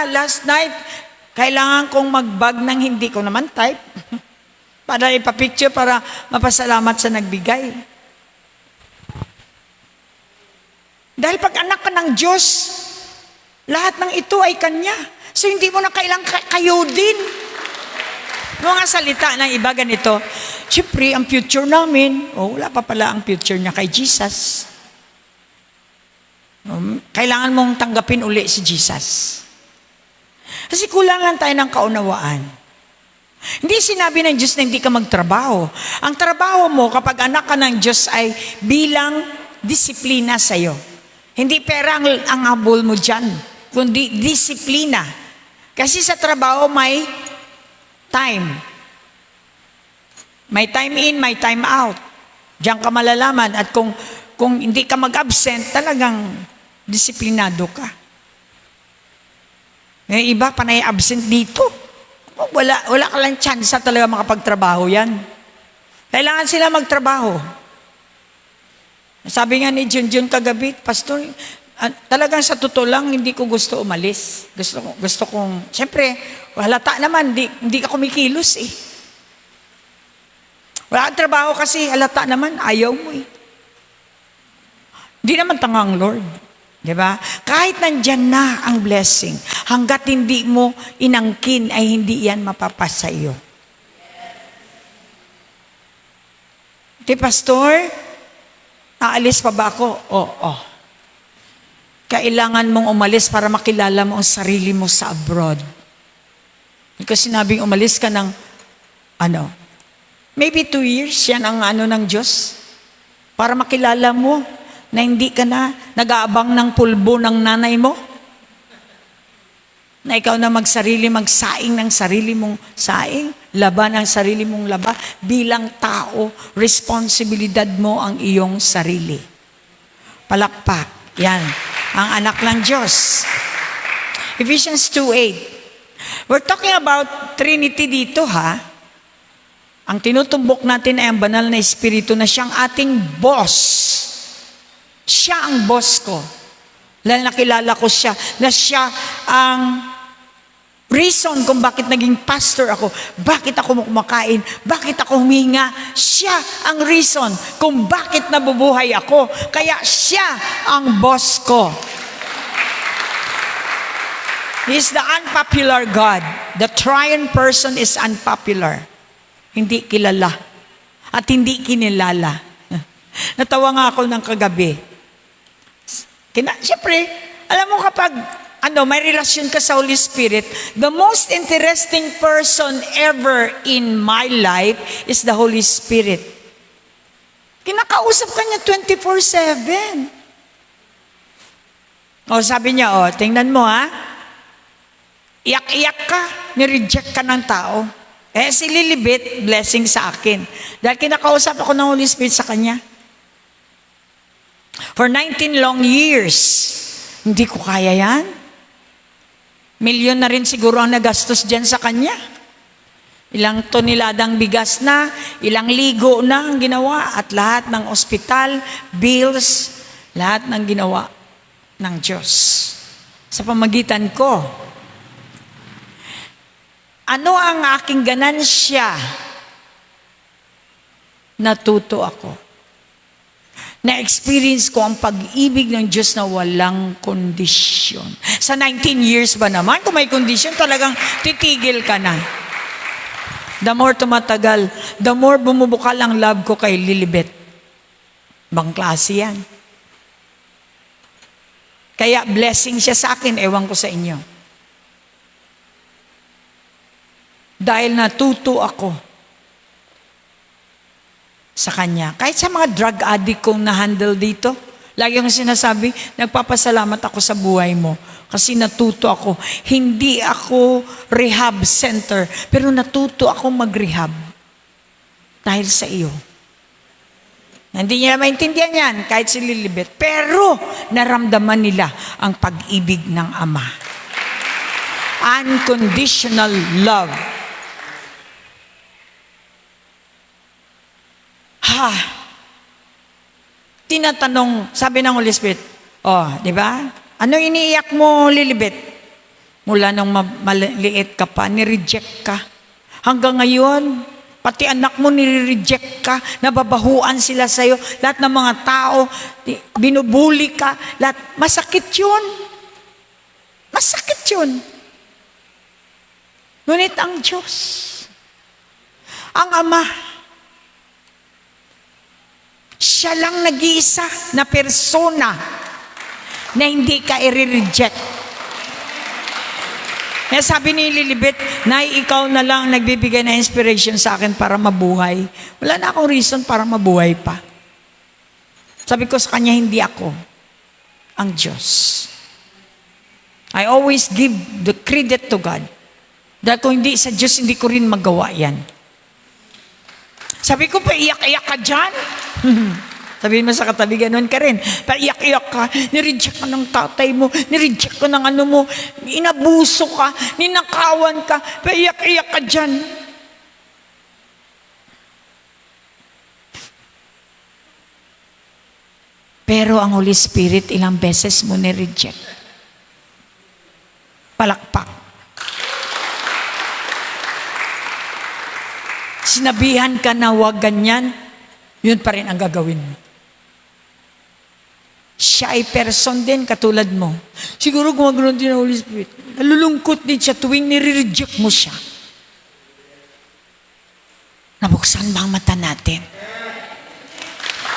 Last night, kailangan kong mag-bag ng hindi ko naman type. Para ipapicture, para mapasalamat sa nagbigay. Dahil pag anak ka ng Diyos, lahat ng ito ay Kanya. So hindi mo na kailang kayo din. Mga salita ng iba ganito, siyempre ang future namin, wala pa pala ang future niya kay Jesus. Kailangan mong tanggapin uli si Jesus. Kasi kulang lang tayo ng kaunawaan. Hindi sinabi ng Diyos na hindi ka magtrabaho. Ang trabaho mo kapag anak ka ng Diyos ay bilang disiplina sa'yo. Hindi pera ang habol mo dyan, kundi disiplina. Kasi sa trabaho may time. May time in, may time out. Diyan ka malalaman. At kung hindi ka mag-absent, talagang disiplinado ka. May iba, panay absent dito. Wala ka lang chance talaga makapagtrabaho yan. Kailangan sila magtrabaho. Sabi nga ni Junjun kagabi, Pastor, talagang sa totoo lang, hindi ko gusto umalis. Gusto kong, siyempre, halata naman, hindi ka kumikilos eh. Wala kang trabaho kasi halata naman, ayaw mo eh. Hindi naman tanga ang Lord. Diba? Kahit nandyan na ang blessing, hanggat hindi mo inangkin, ay hindi yan mapapasa iyo. Pastor, aalis pa ba ako? Oo. Kailangan mong umalis para makilala mo ang sarili mo sa abroad. Hindi ko sinabing umalis ka ng, maybe 2 years, yan ang ng Diyos. para makilala mo na hindi ka na nag-aabang ng pulbo ng nanay mo? Na ikaw na magsaing ng sarili mong saing, laban ang sarili mong laba. Bilang tao, responsibilidad mo ang iyong sarili. Palakpak. Yan. Ang anak ng Diyos. Ephesians 2:8. We're talking about Trinity dito, ha? Ang tinutumbok natin ay ang banal na Espiritu na siyang ating boss. Siya ang boss ko. Dahil nakilala ko siya, na siya ang reason kung bakit naging pastor ako, bakit ako kumakain, bakit ako huminga. Siya ang reason kung bakit nabubuhay ako. Kaya siya ang boss ko. He is the unpopular God. The triune person is unpopular. Hindi kilala. At hindi kinilala. Natawa nga ako ng kagabi. Siyempre, alam mo kapag may relasyon ka sa Holy Spirit, the most interesting person ever in my life is the Holy Spirit. Kinakausap ka niya 24/7. Sabi niya, tingnan mo ha, iyak-iyak ka, nireject ka ng tao. Si Lilibet, blessing sa akin. Dahil kinakausap ako ng Holy Spirit sa kanya. For 19 long years, hindi ko kaya yan. Milyon na rin siguro ang nagastos dyan sa kanya. Ilang toneladang bigas na, ilang ligo na ang ginawa, at lahat ng ospital, bills, lahat ng ginawa ng Diyos. Sa pamagitan ko, ano ang aking ganansya? Natuto ako. Na-experience ko ang pag-ibig ng Diyos na walang kondisyon. Sa 19 years ba naman, kung may kondisyon, talagang titigil ka na. The more tumatagal, the more bumubukal ang love ko kay Lilibet. Bang klase yan. Kaya blessing siya sa akin, ewan ko sa inyo. Dahil natuto ako sa kanya. Kahit sa mga drug addict kong na-handle dito, lagi akong sinasabi, nagpapasalamat ako sa buhay mo. Kasi natuto ako. Hindi ako rehab center, pero natuto ako mag-rehab. Dahil sa iyo. Hindi niya maintindihan yan, kahit si Lilibet. Pero, naramdaman nila ang pag-ibig ng Ama. Unconditional love. Tinatanong, sabi ng Holy Spirit, di ba? Ano iniiyak mo, Lilibet? Mula nung maliit ka pa, nireject ka. Hanggang ngayon, pati anak mo nire-reject ka, nababahuan sila sa'yo, lahat ng mga tao, binubuli ka, lahat. Masakit yun. Masakit yun. Ngunit ang Diyos, ang Ama, siya lang nag-iisa na persona na hindi ka i-reject. Kaya sabi ni Lilibet, Nay, ikaw na lang nagbibigay na inspiration sa akin para mabuhay. Wala na akong reason para mabuhay pa. Sabi ko sa kanya, hindi ako ang Diyos. I always give the credit to God. Dahil kung hindi sa Diyos, hindi ko rin magawa yan. Sabi ko, iyak-iyak ka dyan? Sabihin mo sa katabi, ganun ka rin. Iyak-iyak ka, nireject ka ng tatay mo, nireject ka ng ano mo, inabuso ka, ninakawan ka, iyak-iyak ka dyan. Pero ang Holy Spirit, ilang beses mo nireject. Palakpak. Sinabihan ka na wag ganyan, yun pa rin ang gagawin mo. Siya ay person din katulad mo. Siguro gumaganoon din ang Holy Spirit. Nalulungkot din siya tuwing nire-reject mo siya. Nabuksan ba ang mata natin?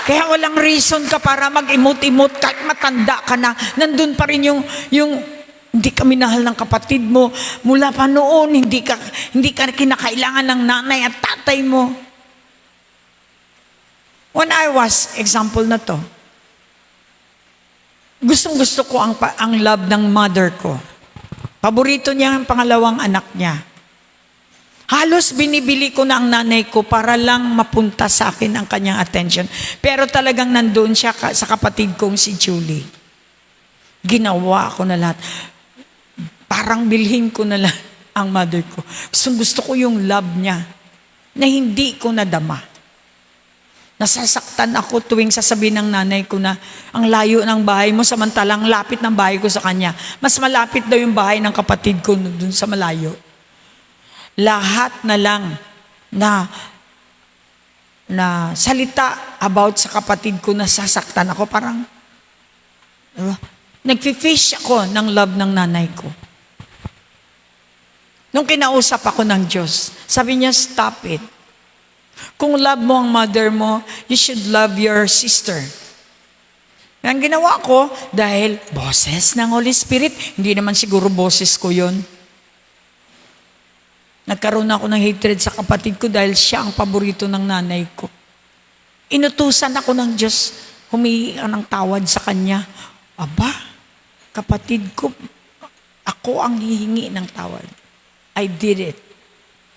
Kaya walang reason ka para mag-imot-imot kahit matanda ka na. Nandun pa rin yung hindi ka minahal ng kapatid mo. Mula pa noon, hindi ka kinakailangan ng nanay at tatay mo. When I was, example na to, gustong-gusto ko ang love ng mother ko. Paborito niya ang pangalawang anak niya. Halos binibili ko na ang nanay ko para lang mapunta sa akin ang kanyang attention. Pero talagang nandoon siya sa kapatid kong si Julie. Ginawa ko na lahat. Parang bilhin ko na lang ang mother ko. Gusto ko yung love niya na hindi ko nadama. Nasasaktan ako tuwing sasabihin ng nanay ko na ang layo ng bahay mo samantalang lapit ng bahay ko sa kanya. Mas malapit daw yung bahay ng kapatid ko dun sa malayo. Lahat na lang na salita about sa kapatid ko, nasasaktan ako. Parang nagfi-fish ako ng love ng nanay ko. Nung kinausap ako ng Diyos, sabi niya, stop it. Kung love mo ang mother mo, you should love your sister. Ang ginawa ko, dahil boses ng Holy Spirit, hindi naman siguro boses ko yon. Nagkaroon ako ng hatred sa kapatid ko dahil siya ang paborito ng nanay ko. Inutusan ako ng Diyos, humingi ng tawad sa kanya. Aba, kapatid ko, ako ang hihingi ng tawad. I did it.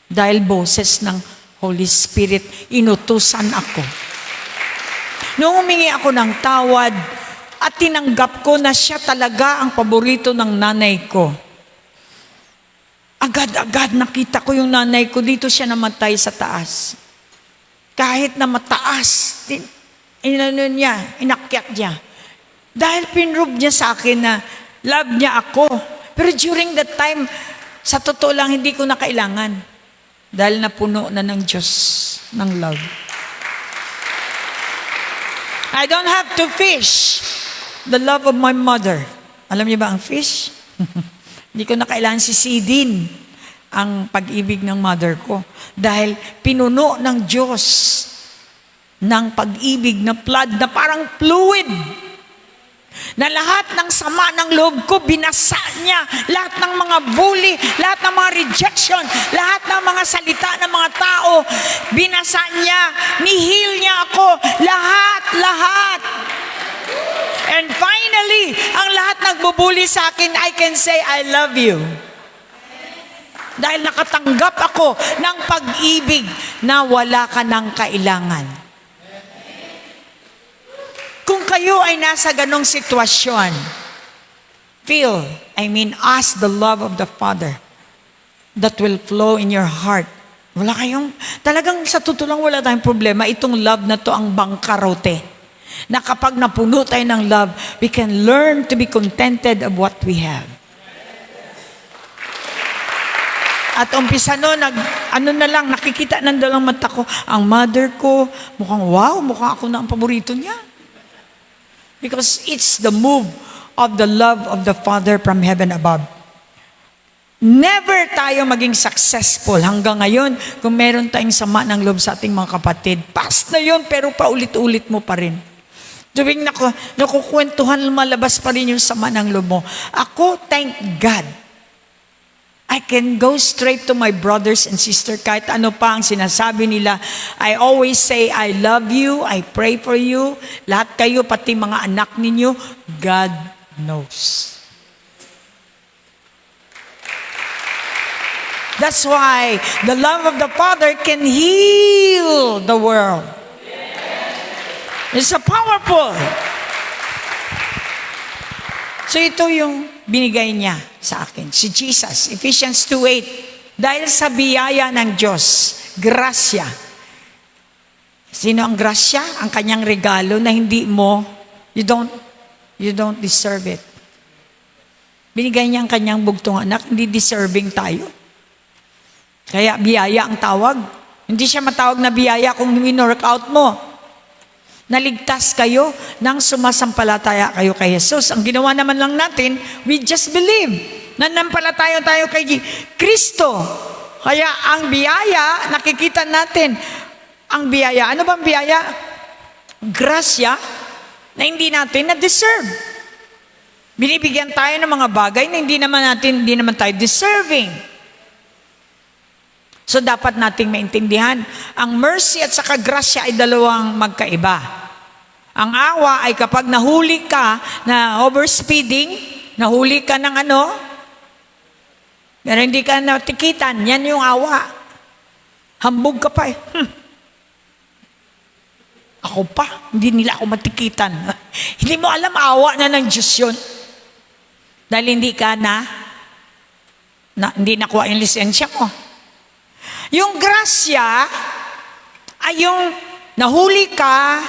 Dahil boses ng Holy Spirit, inutusan ako. Noong humingi ako ng tawad at tinanggap ko na siya talaga ang paborito ng nanay ko, agad-agad nakita ko yung nanay ko, dito siya namatay sa taas. Kahit na mataas, inakyat niya. Dahil pinrove niya sa akin na love niya ako. Pero during that time, sa totoo lang, hindi ko na kailangan. Dahil napuno na ng Diyos ng love. I don't have to fish the love of my mother. Alam niyo ba ang fish? Hindi ko na kailangan sisidin ang pag-ibig ng mother ko. Dahil pinuno ng Diyos ng pag-ibig na flood na parang fluid. Na lahat ng sama ng loob ko, binasa niya. Lahat ng mga bully, lahat ng mga rejection, lahat ng mga salita ng mga tao, binasa niya, nihil niya ako, lahat. And finally, ang lahat nagbubuli sa akin, I can say, I love you. Dahil nakatanggap ako ng pag-ibig na wala ka ng kailangan. Kung kayo ay nasa ganong sitwasyon, ask the love of the Father that will flow in your heart. Talagang sa totoo lang wala tayong problema. Itong love na to ang bangkarote. Na kapag napuno tayo ng love, we can learn to be contented of what we have. At umpisa no, nakikita ng dalang mata ko, ang mother ko, mukhang ako na ang paborito niya. Because it's the move of the love of the Father from heaven above. Never tayo maging successful hanggang ngayon kung meron tayong sama ng loob sa ating mga kapatid. Past na yun, pero paulit-ulit mo pa rin. Tuwing nakukwentuhan, malabas pa rin yung sama ng loob mo. Ako, thank God, I can go straight to my brothers and sisters kahit ano pa ang sinasabi nila. I always say, I love you, I pray for you. Lahat kayo, pati mga anak ninyo, God knows. That's why the love of the Father can heal the world. It's so powerful. So ito yung binigay niya sa akin, si Jesus, Ephesians 2:8. Dahil sa biyaya ng Diyos, grasya. Sino ang grasya? Ang kanyang regalo na hindi mo, you don't deserve it. Binigay niya ang kanyang bugtong anak, hindi deserving tayo. Kaya biyaya ang tawag. Hindi siya matawag na biyaya kung winork out mo. Naligtas kayo nang sumasampalataya kayo kay Jesus. Ang ginawa naman lang natin, we just believe. Nanampalataya tayo kay Kristo. Kaya ang biyaya, nakikita natin, ang biyaya, ano bang biyaya? Grasya na hindi natin na-deserve. Binibigyan tayo ng mga bagay na hindi naman tayo deserving. So dapat nating maintindihan, ang mercy at saka grasya ay dalawang magkaiba. Ang awa ay kapag nahuli ka na overspeeding, nahuli ka ng pero hindi ka natikitan, yan yung awa. Hambog ka pa eh. Ako pa, hindi nila ako matikitan. Hindi mo alam, awa na ng Diyos yun. Dahil hindi ka hindi nakuha yung lisensya mo. Yung grasya ay yung nahuli ka,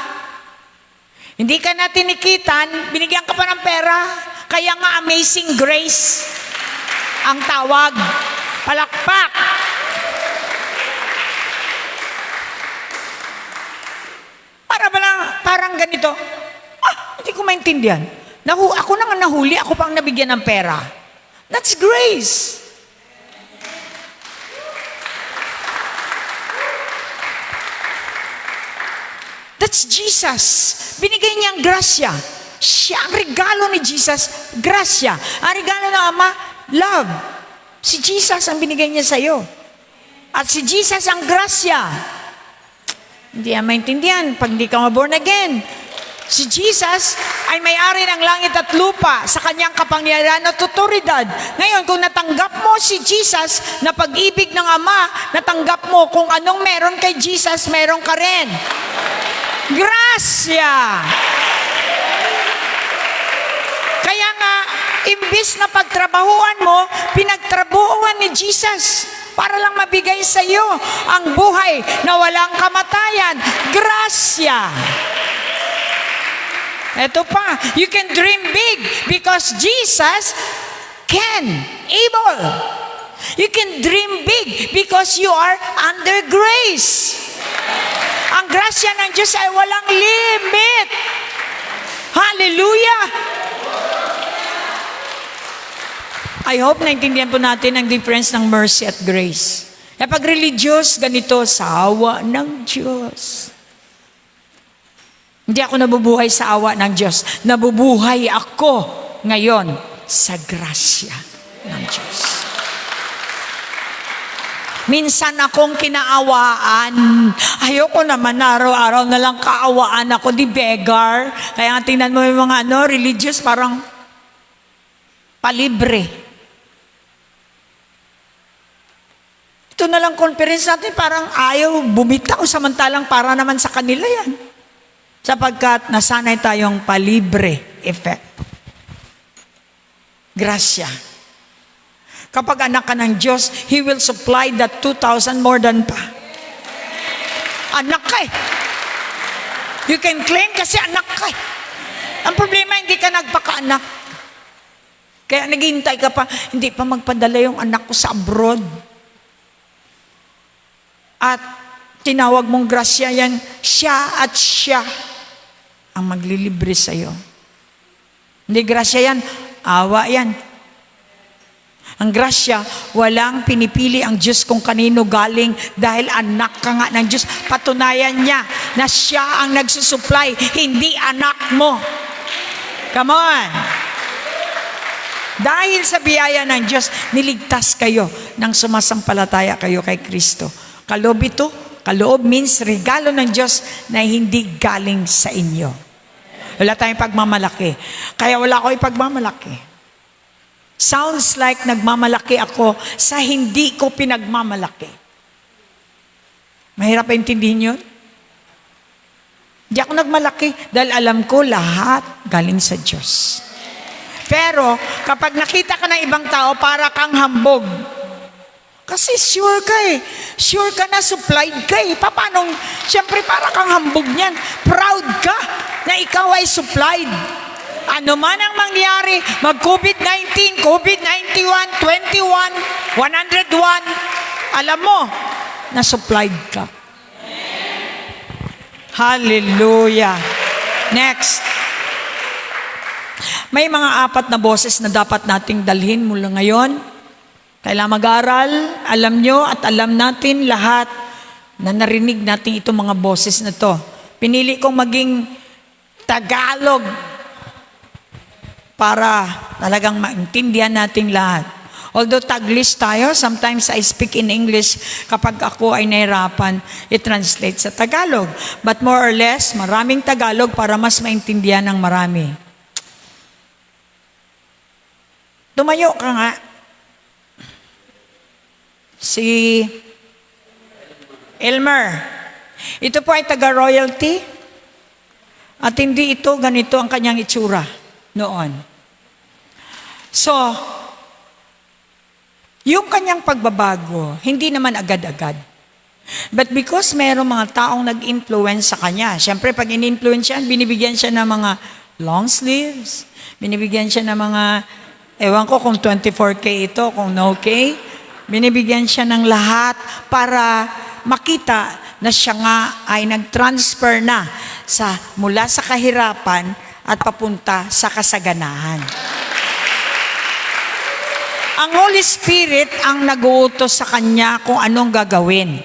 hindi ka na tinikitan, binigyan ka pa ng pera, kaya nga amazing grace ang tawag. Palakpak! Parang ganito, hindi ko maintindihan. Ako na nga nahuli, ako pang nabigyan ng pera. That's grace. That's Jesus. Binigay niyang grasya. Siya, ang regalo ni Jesus, grasya. Ang regalo ng Ama, love. Si Jesus ang binigay niya sa'yo. At si Jesus ang grasya. Hindi yan maintindihan pag hindi ka born again. Si Jesus ay may-ari ng langit at lupa sa kanyang kapangyarihan at otoridad. Ngayon, kung natanggap mo si Jesus na pag-ibig ng Ama, natanggap mo kung anong meron kay Jesus, meron ka rin. Grasya! Kaya nga, imbis na pagtrabahuan mo, pinagtrabuhan ni Jesus para lang mabigay sa iyo ang buhay na walang kamatayan. Grasya! Ito pa, you can dream big because Jesus can, able. You can dream big because you are under grace. Ang grasya ng Diyos ay walang limit. Hallelujah! I hope naintindihan po natin ang difference ng mercy at grace. Pag religious, ganito, sa awa ng Diyos. Hindi ako nabubuhay sa awa ng Diyos. Nabubuhay ako ngayon sa grasya ng Diyos. Minsan akong kinaawaan. Ayoko naman na araw-araw na lang kaawaan ako, di beggar. Kaya nga tingnan mo yung mga religious, parang palibre. Ito na lang conference natin, parang ayaw bumitaw, samantalang para naman sa kanila yan. Sapagkat nasanay tayong palibre effect. Grasya. Kapag anak ka ng Diyos, He will supply that 2,000 more than pa. Anak ka eh. You can claim kasi anak ka eh. Ang problema, hindi ka nagpakaanak. Kaya naghihintay ka pa, hindi pa magpadala yung anak ko sa abroad. At tinawag mong grasya yan, siya at siya ang maglilibre sa'yo. Hindi grasya yan, awa yan. Ang grasya, walang pinipili ang Diyos kung kanino galing dahil anak ka nga ng Diyos. Patunayan niya na siya ang nagsusupply, hindi anak mo. Come on! Dahil sa biyaya ng Diyos, niligtas kayo nang sumasampalataya kayo kay Kristo. Kaloob ito, kaloob means regalo ng Diyos na hindi galing sa inyo. Wala tayong pagmamalaki. Kaya wala ko ipagmamalaki. Sounds like nagmamalaki ako sa hindi ko pinagmamalaki. Mahirap intindihin yun? Hindi ako nagmalaki dahil alam ko lahat galing sa Diyos. Pero kapag nakita ka ng ibang tao, para kang hambog. Kasi sure ka eh. Sure ka na supplied ka eh. Paano? Siyempre para kang hambog niyan. Proud ka na ikaw ay supplied. Ano man ang mangyari, mag-COVID-19, COVID-91, 21, 101, alam mo, na supplied ka. Hallelujah. Next. May mga 4 na boses na dapat nating dalhin mula ngayon. Kailangan mag-aral, alam nyo at alam natin lahat na narinig natin itong mga boses na to. Pinili kong maging Tagalog para talagang maintindihan natin lahat. Although Taglish tayo, sometimes I speak in English kapag ako ay nahirapan, i-translate sa Tagalog. But more or less, maraming Tagalog para mas maintindihan ng marami. Tumayo ka nga. Si Elmer. Ito po ay taga-royalty. At hindi ito, ganito ang kanyang itsura noon. So, yung kanyang pagbabago, hindi naman agad-agad. But because mayroong mga taong nag-influence sa kanya, syempre pag in-influence siya, binibigyan siya ng mga long sleeves, binibigyan siya ng mga, ewan ko kung 24K ito, kung no K, binibigyan siya ng lahat para makita na siya nga ay nag-transfer na mula sa kahirapan at papunta sa kasaganahan. Ang Holy Spirit ang nag-uutos sa kanya kung anong gagawin.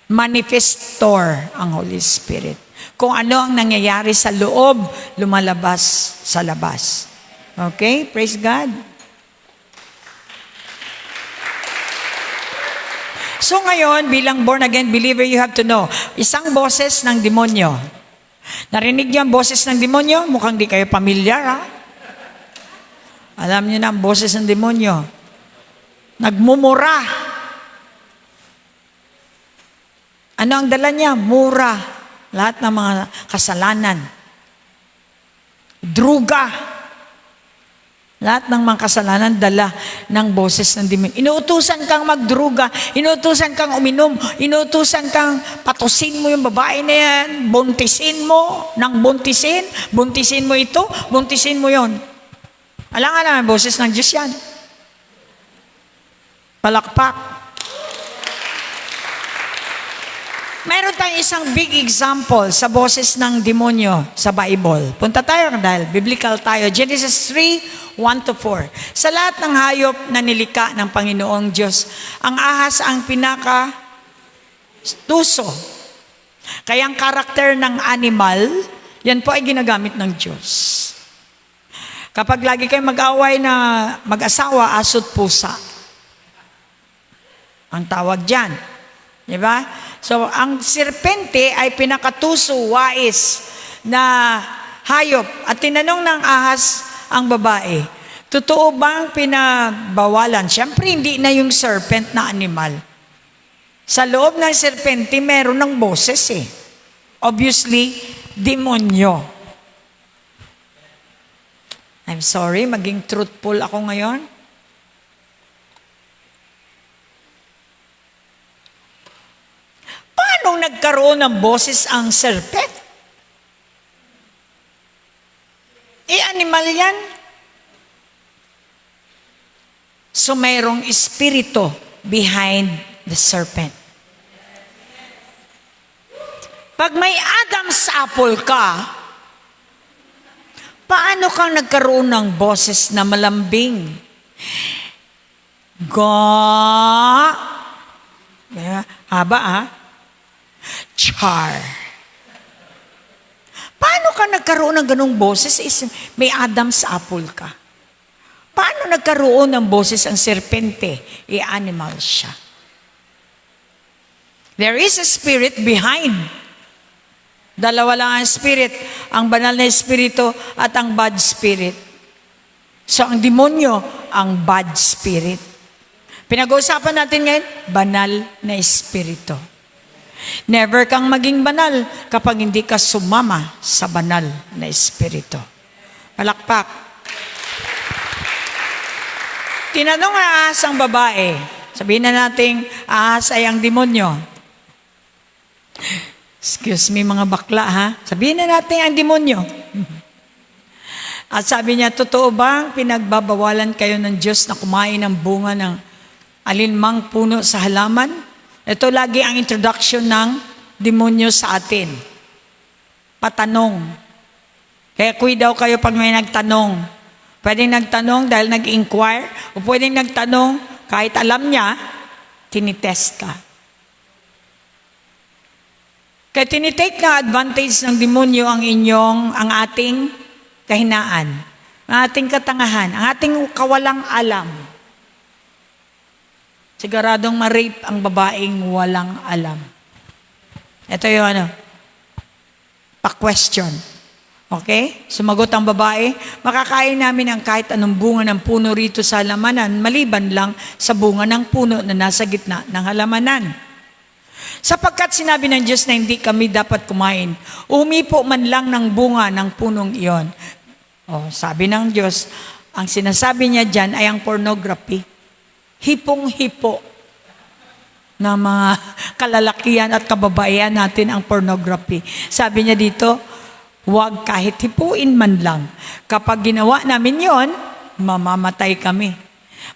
Manifestor ang Holy Spirit. Kung ano ang nangyayari sa loob, lumalabas sa labas. Okay? Praise God. So ngayon, bilang born-again believer, you have to know, isang boses ng demonyo. Narinig niyo ang boses ng demonyo? Mukhang di kayo pamilyar, ha? Alam niyo na ang boses ng demonyo. Nagmumura. Ano ang dala niya? Mura. Lahat ng mga kasalanan. Druga. Lahat ng mga kasalanan dala ng boses ng demonyo. Inuutusan kang magdruga. Inuutusan kang uminom. Inuutusan kang patusin mo yung babae na yan. Buntisin mo. Nang buntisin. Buntisin mo ito. Buntisin mo yon. Alam nga naman, boses ng Diyos yan. Palakpak. Mayroon tayong isang big example sa boses ng demonyo sa Bible. Punta tayo dahil biblical tayo. Genesis 3, 1-4. Sa lahat ng hayop na nilikha ng Panginoong Diyos, ang ahas ang pinaka-tuso. Kaya ang karakter ng animal, yan po ay ginagamit ng Diyos. Kapag lagi kayo mag-away na mag-asawa, aso't pusa. Ang tawag dyan. Diba? So, ang serpente ay pinakatuso, wais na hayop. At tinanong ng ahas ang babae, totoo bang pinabawalan? Siyempre, hindi na yung serpent na animal. Sa loob ng serpente, meron ng boses eh. Obviously, demonyo. I'm sorry, maging truthful ako ngayon. Paano nagkaroon ng boses ang serpent? Animal yan. So mayroong espiritu behind the serpent. Pag may Adam's apple ka, paano kang nagkaroon ng boses na malambing? Haba ha? Char. Paano ka nagkaroon ng ganong boses? May Adam's apple ka. Paano nagkaroon ng boses ang serpente? Animal siya. There is a spirit behind. Dalawa lang ang spirit, ang banal na espiritu at ang bad spirit. So ang demonyo, ang bad spirit. Pinag-uusapan natin ngayon, banal na espiritu. Never kang maging banal kapag hindi ka sumama sa banal na espiritu. Palakpak. Tinanong ang ahas ang babae. Sabihin na natin, ahas ay ang demonyo. Excuse me mga bakla ha. Sabihin na natin ang demonyo. At sabi niya, totoo bang pinagbabawalan kayo ng Diyos na kumain ng bunga ng alinmang puno sa halaman? Ito lagi ang introduction ng demonyo sa atin. Patanong. Kaya daw kayo pag may nagtanong. Pwedeng nagtanong dahil nag-inquire, o pwedeng nagtanong kahit alam niya, tinitest ka. Kaya tinitake na advantage ng demonyo ang ating kahinaan. ang ating katangahan, ang ating kawalang alam. Siguradong ma-rape ang babaeng walang alam. Ito yung pa-question. Okay? Sumagot ang babae, makakain namin ang kahit anong bunga ng puno rito sa halamanan, maliban lang sa bunga ng puno na nasa gitna ng halamanan. Sapagkat sinabi ng Diyos na hindi kami dapat kumain, umipo man lang ng bunga ng punong iyon. Sabi ng Diyos, ang sinasabi niya dyan ay ang pornography. Hipong-hipo na mga kalalakihan at kababaihan natin ang pornography. Sabi niya dito, huwag kahit hipuin man lang. Kapag ginawa namin yon, mamamatay kami.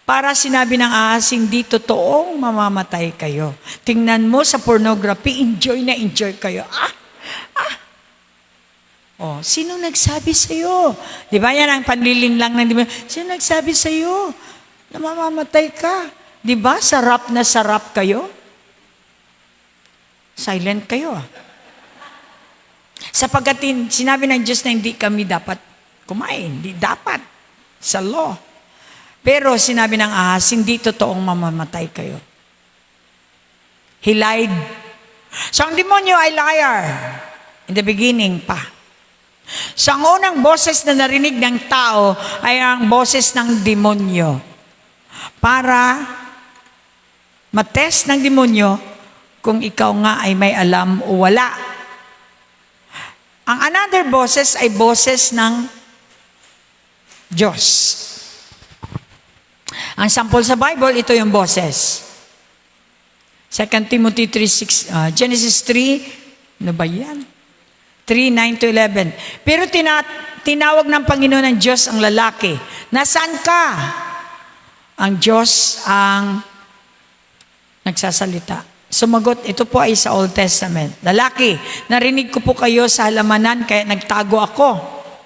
Para sinabi ng ahas, hindi totoong mamamatay kayo. Tingnan mo sa pornography, enjoy na enjoy kayo. Sino nagsabi sa'yo? Di ba yan ang panliling lang ng diba? Sino nagsabi sa'yo na mamamatay ka? Di ba sarap na sarap kayo? Silent kayo. Sapagkat sinabi ng Diyos na hindi kami dapat kumain. Hindi dapat. Sa law. Pero sinabi ng ahas, hindi totoong mamamatay kayo. He lied. So ang demonyo ay liar. In the beginning pa. So ang unang boses na narinig ng tao ay ang boses ng demonyo. Para matest ng demonyo kung ikaw nga ay may alam o wala. Ang another boses ay boses ng Diyos. Ang sample sa Bible, ito yung boses. 2 Timothy 3:6, Genesis 3, ano ba yan? 3:9-11. Pero tinawag ng Panginoon ng Diyos ang lalaki. Nasaan ka? Ang Diyos ang nagsasalita. Sumagot, ito po ay sa Old Testament. Lalaki, narinig ko po kayo sa halamanan kaya nagtago ako.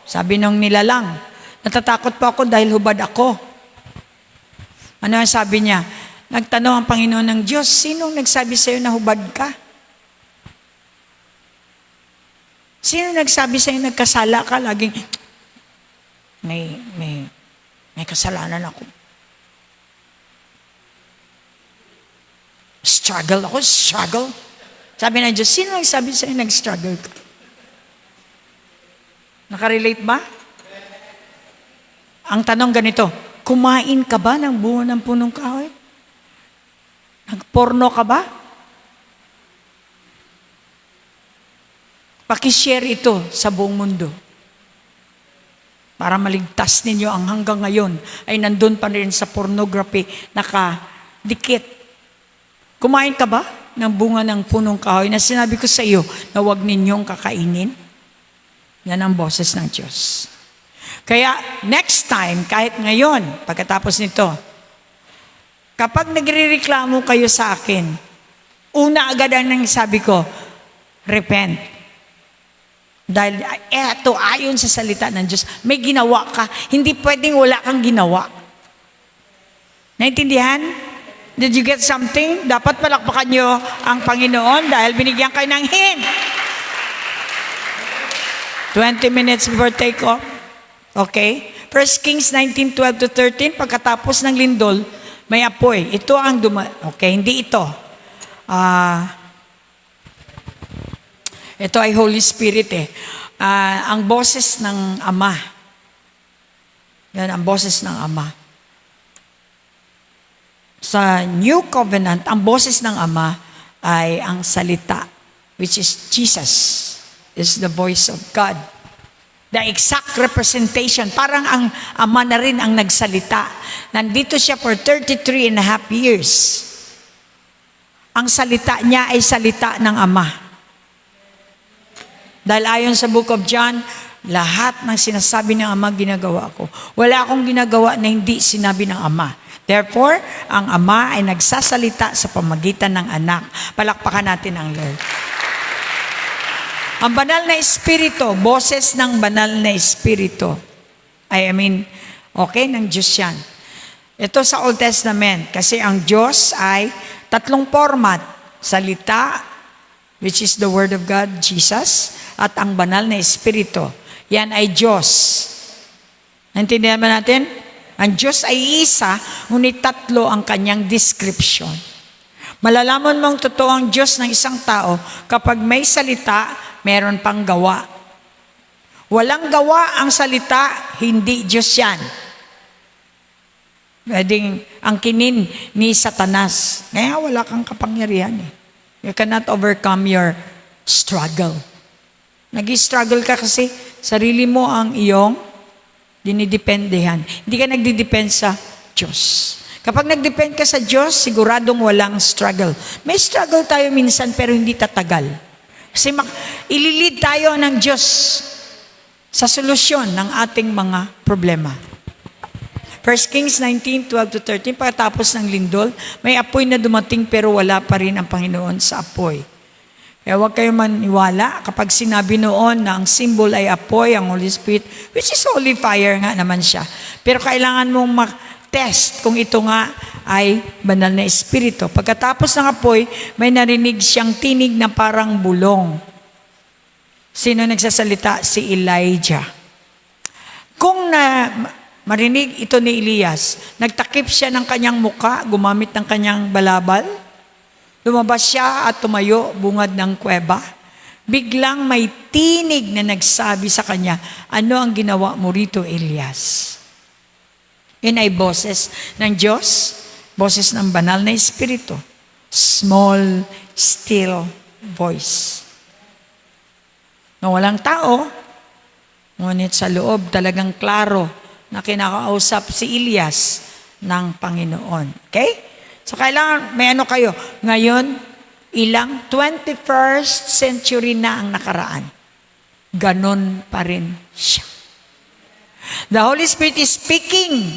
Sabi nung nilalang, natatakot po ako dahil hubad ako. Ano ang sabi niya? Nagtanong ang Panginoon ng Diyos, sinong nagsabi sa iyo na hubad ka? Sino nagsabi sa iyo nagkasala ka? Laging, may kasalanan ako. Struggle. Sabi ng Diyos, sino nagsabi sa iyo nag-struggle ka? Nakarelate ba? Ang tanong ganito, kumain ka ba ng bunga ng punong kahoy? Nagporno ka ba? Pakishare ito sa buong mundo. Para maligtas ninyo ang hanggang ngayon ay nandun pa rin sa pornography, nakadikit. Kumain ka ba ng bunga ng punong kahoy na sinabi ko sa iyo na huwag ninyong kakainin? Yan ang boses ng Diyos. Kaya next time, kahit ngayon, pagkatapos nito, kapag nagrereklamo kayo sa akin, una agad ang sabi ko, repent. Dahil eto, ayon sa salita ng Diyos, may ginawa ka. Hindi pwedeng wala kang ginawa. Naintindihan? Did you get something? Dapat palakpakan nyo ang Panginoon dahil binigyan kayo ng hint. 20 minutes before take off. Okay? 1 Kings 19:12-13, pagkatapos ng lindol, may apoy. Ito ang okay, hindi ito. Ito ay Holy Spirit eh. Ang boses ng Ama. Yan, ang boses ng Ama. Sa New Covenant, ang boses ng Ama ay ang salita, which is Jesus, is the voice of God. The exact representation. Parang ang Ama na rin ang nagsalita. Nandito siya for 33 and a half years. Ang salita niya ay salita ng Ama. Dahil ayon sa Book of John, lahat ng sinasabi ng Ama ginagawa ko. Wala akong ginagawa na hindi sinabi ng Ama. Therefore, ang Ama ay nagsasalita sa pamagitan ng anak. Palakpakan natin ang Lord. Ang banal na espiritu, boses ng banal na espiritu. Ng Diyos yan. Ito sa Old Testament, kasi ang Diyos ay tatlong format. Salita, which is the Word of God, Jesus, at ang banal na espiritu. Yan ay Diyos Naintindihan ba natin? Ang Diyos ay isa, ngunit tatlo ang kanyang description. Malalaman mong totoo ang Diyos ng isang tao kapag may salita, meron pang gawa. Walang gawa ang salita, hindi Diyos yan. Pwedeng ang kinin ni Satanas. Kaya wala kang kapangyarihan eh. You cannot overcome your struggle. Nag-struggle ka kasi sarili mo ang iyong dinidependehan. Hindi ka nagdidepend sa Diyos. Kapag nagdepend ka sa Diyos, siguradong walang struggle. May struggle tayo minsan pero hindi tatagal. Kasi ililid tayo ng Diyos sa solusyon ng ating mga problema. 1 Kings 19:12-13, pagkatapos ng lindol, may apoy na dumating pero wala pa rin ang Panginoon sa apoy. Kaya huwag kayong maniwala kapag sinabi noon na ang symbol ay apoy, ang Holy Spirit, which is holy fire nga naman siya. Pero kailangan mong mag-test kung ito nga ay banal na espiritu. Pagkatapos ng apoy, may narinig siyang tinig na parang bulong. Sino nagsasalita? Si Elijah. Kung marinig ito ni Elias, nagtakip siya ng kanyang muka, gumamit ng kanyang balabal, lumabas siya at tumayo bungad ng kuweba. Biglang may tinig na nagsabi sa kanya, ano ang ginawa mo rito, Elias? Yun ay boses ng Diyos, boses ng banal na espiritu. Small, still voice. Na walang tao, ngunit sa loob talagang klaro na kinakausap si Elias ng Panginoon. Okay? So kailangan, may ano kayo, ngayon, ilang 21st century na ang nakaraan. Ganon pa rin siya. The Holy Spirit is speaking.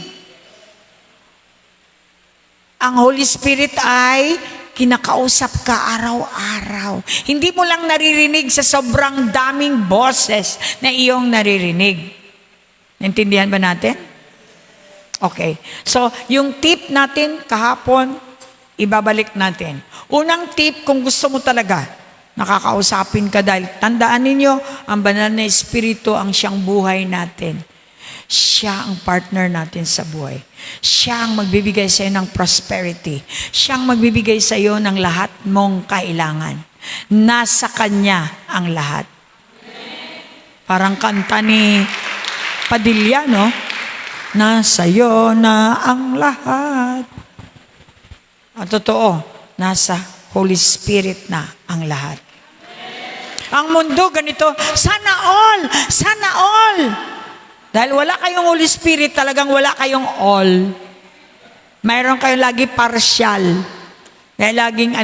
Ang Holy Spirit ay kinakausap ka araw-araw. Hindi mo lang naririnig sa sobrang daming boses na iyong naririnig. Naintindihan ba natin? Okay. So, yung tip natin kahapon, ibabalik natin. Unang tip, kung gusto mo talaga, nakakausapin ka dahil tandaan ninyo, ang banal na espiritu ang siyang buhay natin. Siya ang partner natin sa buhay. Siya ang magbibigay sa iyo ng prosperity. Siya ang magbibigay sa iyo ng lahat mong kailangan. Nasa Kanya ang lahat. Parang kanta ni Padilla, no? Nasa iyo na ang lahat. Ang totoo, nasa Holy Spirit na ang lahat. Ang mundo ganito, sana all, sana all. Dahil wala kayong Holy Spirit, talagang wala kayong all. Mayroon kayong lagi partial. Kaya laging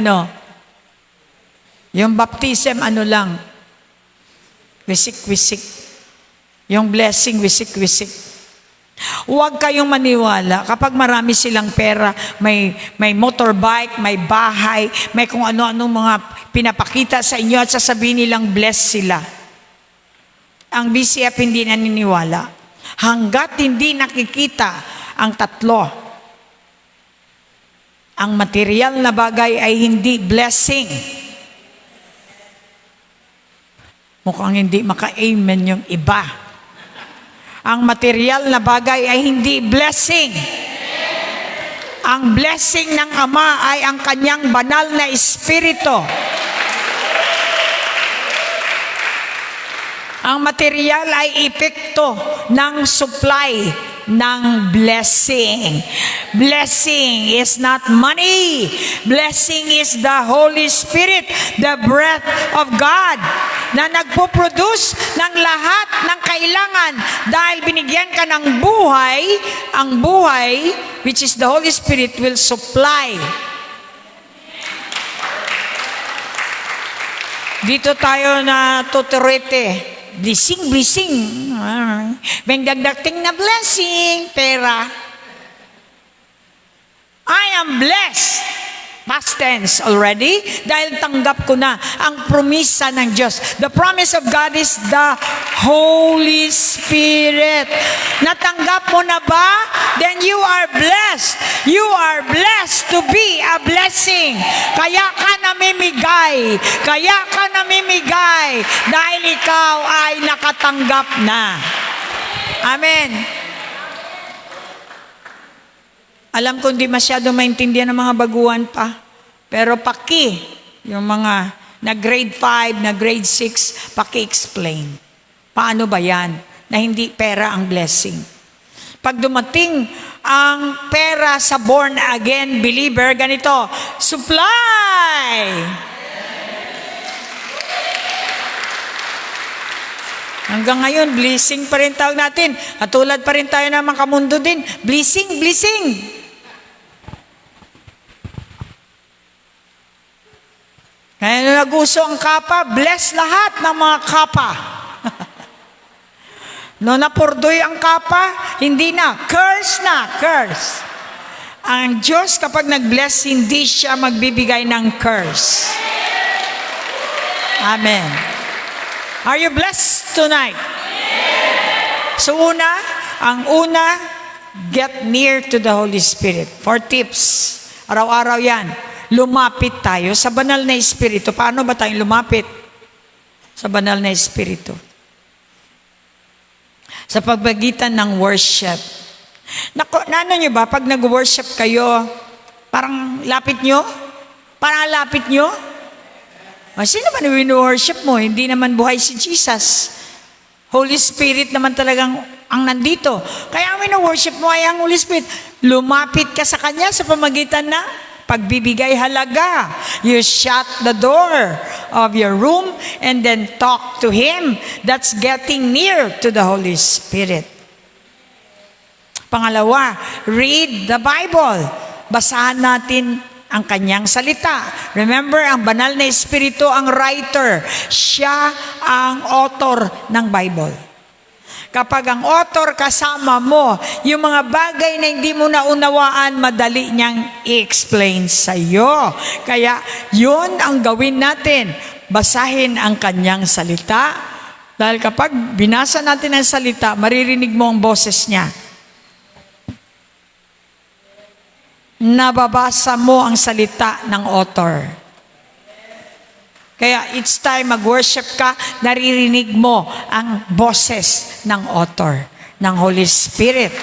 yung baptism lang, wisik-wisik. Yung blessing, wisik-wisik. Huwag kayong maniwala. Kapag marami silang pera, may motorbike, may bahay, may kung ano-ano mga pinapakita sa inyo at sasabihin nilang bless sila. Ang BCF hindi naniniwala. Hanggat hindi nakikita ang tatlo, ang material na bagay ay hindi blessing. Mukhang hindi maka-amen yung iba. Ang material na bagay ay hindi blessing. Ang blessing ng Ama ay ang kanyang banal na espiritu. Ang material ay epekto ng supply ng blessing. Blessing is not money. Blessing is the Holy Spirit, the breath of God, na nagpo-produce ng lahat ng kailangan dahil binigyan ka ng buhay. Ang buhay, which is the Holy Spirit, will supply. Dito tayo na tuturete. Blessing. May dagdating na blessing, pera. I am blessed. Past tense already. Dahil tanggap ko na ang promisa ng Diyos. The promise of God is the Holy Spirit. Natanggap mo na ba? Then you are blessed. You are blessed to be a blessing. Kaya ka namimigay. Kaya ka namimigay. Dahil ikaw ay nakatanggap na. Amen. Alam ko hindi masyado maintindihan ng mga baguhan pa. Pero yung mga na grade 5, na grade 6, paki-explain. Paano ba yan? Na hindi pera ang blessing. Pag dumating ang pera sa born again believer, ganito, supply! Hanggang ngayon, blessing pa rin tawag natin. Katulad pa rin tayo ng mga kamundo din. Blessing, blessing. Kaya nung nag-uso ang kapa, bless lahat ng mga kapa. No napurdoy ang kapa, hindi na. Curse na, curse. Ang Diyos kapag nag-bless, hindi siya magbibigay ng curse. Amen. Are you blessed tonight? So ang una, get near to the Holy Spirit. 4 tips. Araw-araw yan. Lumapit tayo sa banal na Espiritu. Paano ba tayong lumapit sa banal na Espiritu? Sa pagpagitan ng worship. Nano nyo ba, pag nag-worship kayo, parang lapit nyo? Parang lapit nyo? Sino ba na-worship mo? Hindi naman buhay si Jesus. Holy Spirit naman talagang ang nandito. Kaya ang worship mo ay ang Holy Spirit. Lumapit ka sa Kanya sa pamagitan ng pagbibigay halaga. You shut the door of your room and then talk to Him. That's getting near to the Holy Spirit. Pangalawa, read the Bible. Basahan natin ang Kanyang salita. Remember, ang banal na Espiritu ang writer. Siya ang author ng Bible. Kapag ang author kasama mo, yung mga bagay na hindi mo naunawaan, madali niyang i-explain sa iyo. Kaya yun ang gawin natin. Basahin ang Kanyang salita. Dahil kapag binasa natin ang salita, maririnig mo ang boses niya. Nababasa mo ang salita ng author. Kaya each time mag-worship ka, naririnig mo ang boses ng author, ng Holy Spirit.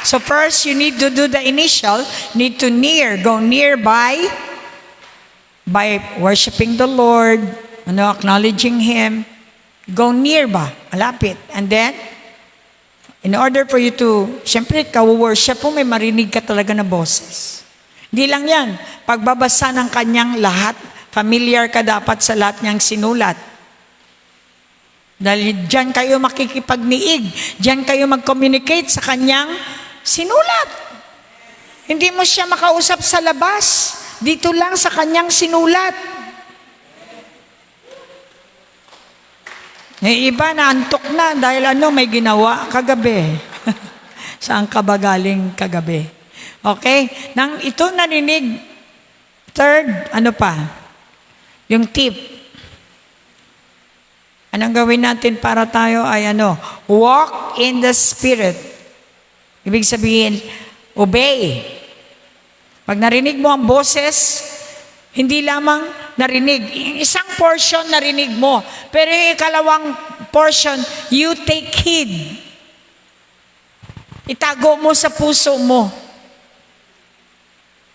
So first, you need to do the initial, need to go nearby by worshiping the Lord, acknowledging Him. Go nearby, malapit. And then, in order for you to, syempre, ka-worship mo, may marinig ka talaga na boses. Hindi lang yan, pagbabasa ng Kanyang lahat, familiar ka dapat sa lahat niyang sinulat. Dahil diyan kayo makikipagniig, diyan kayo mag-communicate sa Kanyang sinulat. Hindi mo siya makausap sa labas, dito lang sa Kanyang sinulat. May iba na antok na dahil may ginawa kagabi. Saan ka ba galing kagabi? Okay? Nang ito narinig, third, yung tip. Anong gawin natin para tayo ay walk in the Spirit. Ibig sabihin, obey. Pag narinig mo ang boses, hindi lamang narinig. Isang portion narinig mo. Pero yung ikalawang portion, you take heed. Itago mo sa puso mo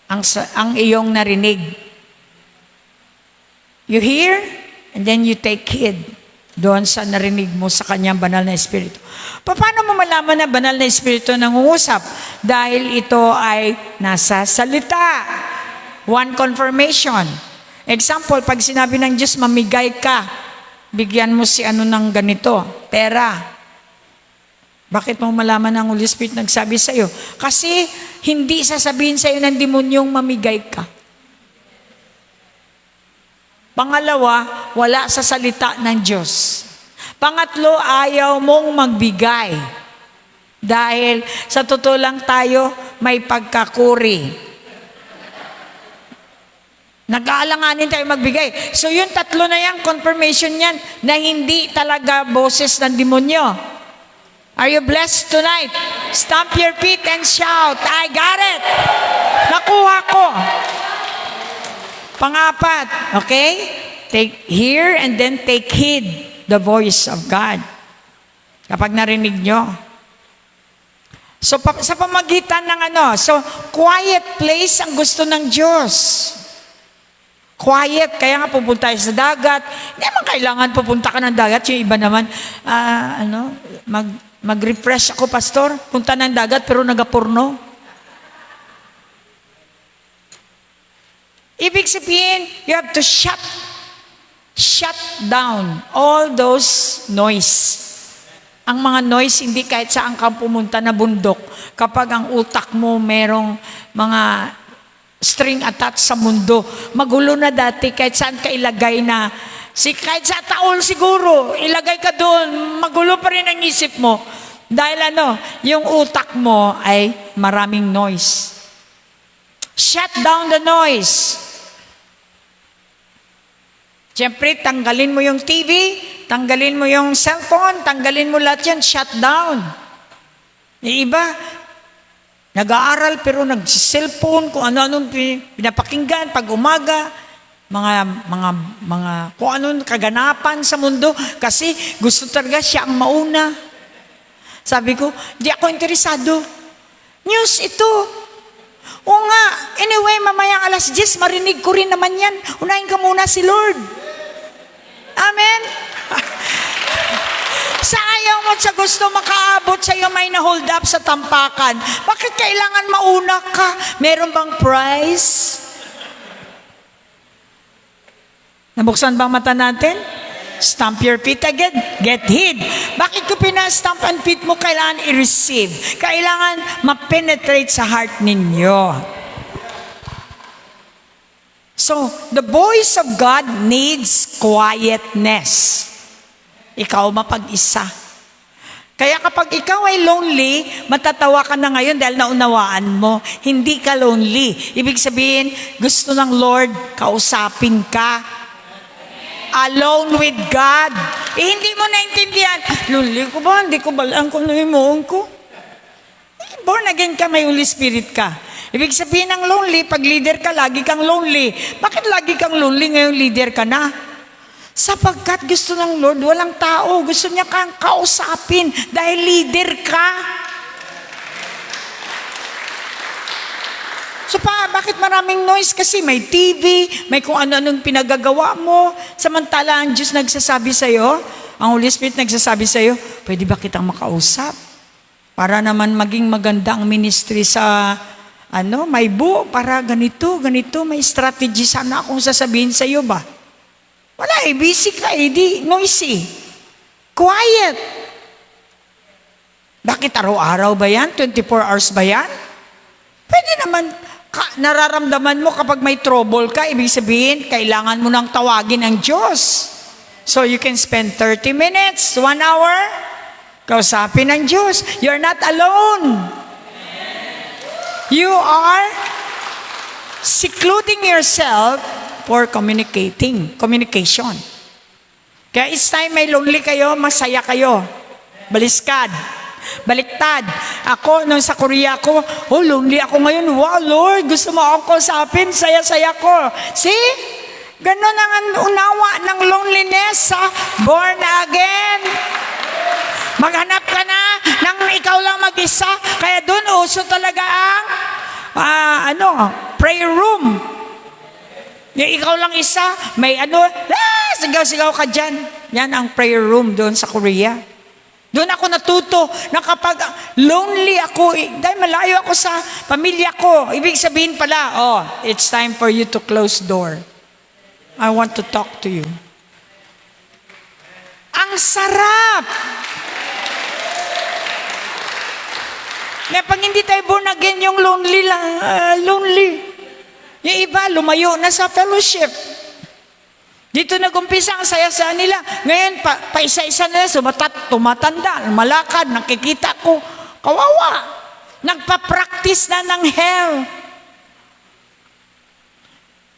ang iyong narinig. You hear, and then you take heed doon sa narinig mo sa Kanyang banal na Espiritu. Paano mo malaman na banal na Espiritu nangungusap? Dahil ito ay nasa salita. One confirmation. Example, pag sinabi ng Diyos, mamigay ka, bigyan mo si ng ganito, pera. Bakit mo malaman ng Holy Spirit nagsabi sa iyo? Kasi hindi sasabihin sa iyo ng demonyong mamigay ka. Pangalawa, wala sa salita ng Diyos. Pangatlo, ayaw mong magbigay. Dahil sa totoo lang tayo, may pagkakuri. Nag-aalanganin tayo magbigay. So yung tatlo na yan, confirmation yan, na hindi talaga boses ng demonyo. Are you blessed tonight? Stamp your feet and shout, I got it! Nakuha ko! Pangapat, okay? Hear and then take heed the voice of God. Kapag narinig nyo. So, sa pamagitan ng so, quiet place ang gusto ng Diyos. Quiet, kaya nga pupunta tayo sa dagat. Hindi naman kailangan pupunta ka ng dagat. Yung iba naman, mag-refresh ako, pastor. Punta ng dagat, pero nagapurno. Ibig sabihin, you have to shut down all those noise. Ang mga noise, hindi kahit saan ka pumunta na bundok. Kapag ang utak mo merong mga string attached sa mundo, magulo na dati kahit saan ka ilagay na. Kahit sa taol siguro, ilagay ka doon, magulo pa rin ang isip mo. Dahil yung utak mo ay maraming noise. Shut down the noise. Siyempre, tanggalin mo yung TV, tanggalin mo yung cellphone, tanggalin mo lahat yan, shut down. Yung iba, nag-aaral pero nag-cellphone, kung ano-anong pinapakinggan pag umaga, mga kung ano kaganapan sa mundo, kasi gusto talaga siya ang mauna. Sabi ko, di ako interesado. News ito. O nga, anyway, mamayang 10:00, marinig ko rin naman yan. Unahin ka muna si Lord. Amen? Sa ayaw mo sa gusto makaabot sa iyo may na-hold up sa tampakan. Bakit kailangan mauna ka? Meron bang prize? Nabuksan bang mata natin? Stamp your feet again. Get hid. Bakit ko pinastamp ang feet mo? Kailangan i-receive. Kailangan ma-penetrate sa heart ninyo. So, the voice of God needs quietness. Ikaw mapag-isa. Kaya kapag ikaw ay lonely, matatawa ka na ngayon dahil naunawaan mo. Hindi ka lonely. Ibig sabihin, gusto ng Lord, kausapin ka. Alone with God. Hindi mo naintindihan. Lonely ko ba? Hindi ko balaan kung ano yung ko. Born again ka, may Holy Spirit ka. Ibig sabihin ng lonely, pag leader ka, lagi kang lonely. Bakit lagi kang lonely ngayon leader ka na? Sapagkat gusto ng Lord, walang tao. Gusto niya kang kausapin dahil leader ka. So bakit maraming noise? Kasi may TV, may kung ano-anong pinagagawa mo. Samantala ang Diyos nagsasabi sa'yo, ang Holy Spirit nagsasabi sa'yo, pwede ba kitang makausap? Para naman maging maganda ang ministry sa may para ganito, may strategy sana akong sasabihin sa iyo ba? Wala busy ka di noisy. Quiet. Bakit araw-araw ba yan? 24 hours ba yan? Pwede naman, nararamdaman mo kapag may trouble ka, ibig sabihin, kailangan mo nang tawagin ang Diyos. So you can spend 30 minutes, 1 hour, kausapin ang Diyos. You're not alone. You are secluding yourself for communication. Kaya it's time may lonely kayo, masaya kayo. Baliskad. Baliktad. Ako, nung sa Korea ko, lonely ako ngayon. Wow, Lord, gusto mo akong kausapin, saya-saya ko. See? Ganon ang unawa ng loneliness sa born again. Maghanap ka na nang ikaw lang mag-isa. Kaya doon uso talaga ang prayer room. Yung ikaw lang isa, may sigaw-sigaw ka dyan. Yan ang prayer room doon sa Korea. Doon ako natuto na kapag lonely ako, dahil malayo ako sa pamilya ko, ibig sabihin pala, it's time for you to close door. I want to talk to you. Ang sarap! Kaya pag hindi tayo born again, yung lonely lang, lonely. Yung iba, lumayo na sa fellowship. Dito nag-umpisa ang saya-saya nila. Ngayon, pa-isa-isa na tumatanda, malakad, nakikita ko, kawawa. Nagpa-practice na ng hell.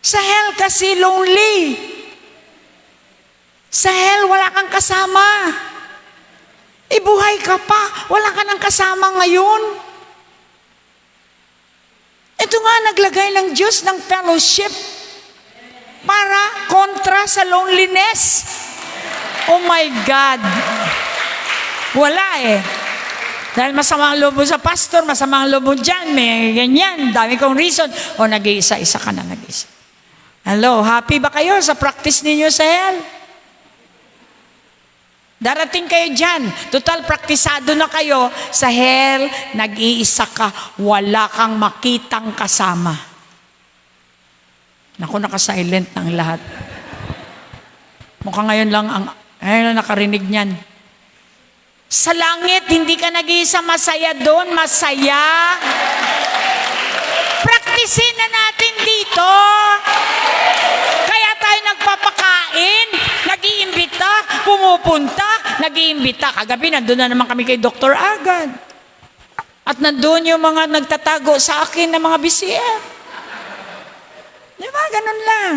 Sa hell kasi lonely. Sa hell, wala kang kasama. Ibuhay ka pa, wala ka nang kasama ngayon. Ito nga, naglagay ng Diyos ng fellowship para kontra sa loneliness. Oh my God. Wala Dahil masama ang loob mo sa pastor, masama ang loob mo dyan, may ganyan, dami kong reason. O nag-iisa-isa ka na, nag-iisa. Hello, happy ba kayo sa practice ninyo sa hell? Darating kayo dyan. Total, praktisado na kayo. Sa hell, nag-iisa ka. Wala kang makitang kasama. Naku, naka-silent ng lahat. Mukhang ngayon lang nakarinig niyan. Sa langit, hindi ka nag-iisa, masaya doon, masaya. Praktisin na natin dito. Kaya tayo nagpapakain, nag-iimbita, pumupunta, nag-iimbita. Kagabi, nandun na naman kami kay Dr. Agad. At nandun yung mga nagtatago sa akin ng mga BCF. Di ba? Ganun lang.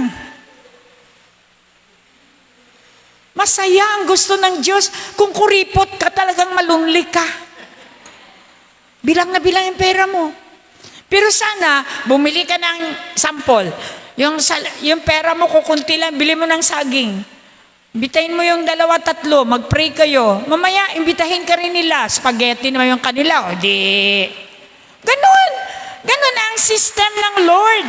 Masaya ang gusto ng Diyos. Kung kuripot ka, talagang malunli ka. Bilang na bilang yung pera mo. Pero sana, bumili ka ng sample. Yung pera mo, kukunti lang, bili mo ng saging. Imbitahin mo yung 2-3, mag-pray kayo. Mamaya, imbitahin ka rin nila. Spaghetti naman yung kanila. O di. Ganun. Ganun ang system ng Lord.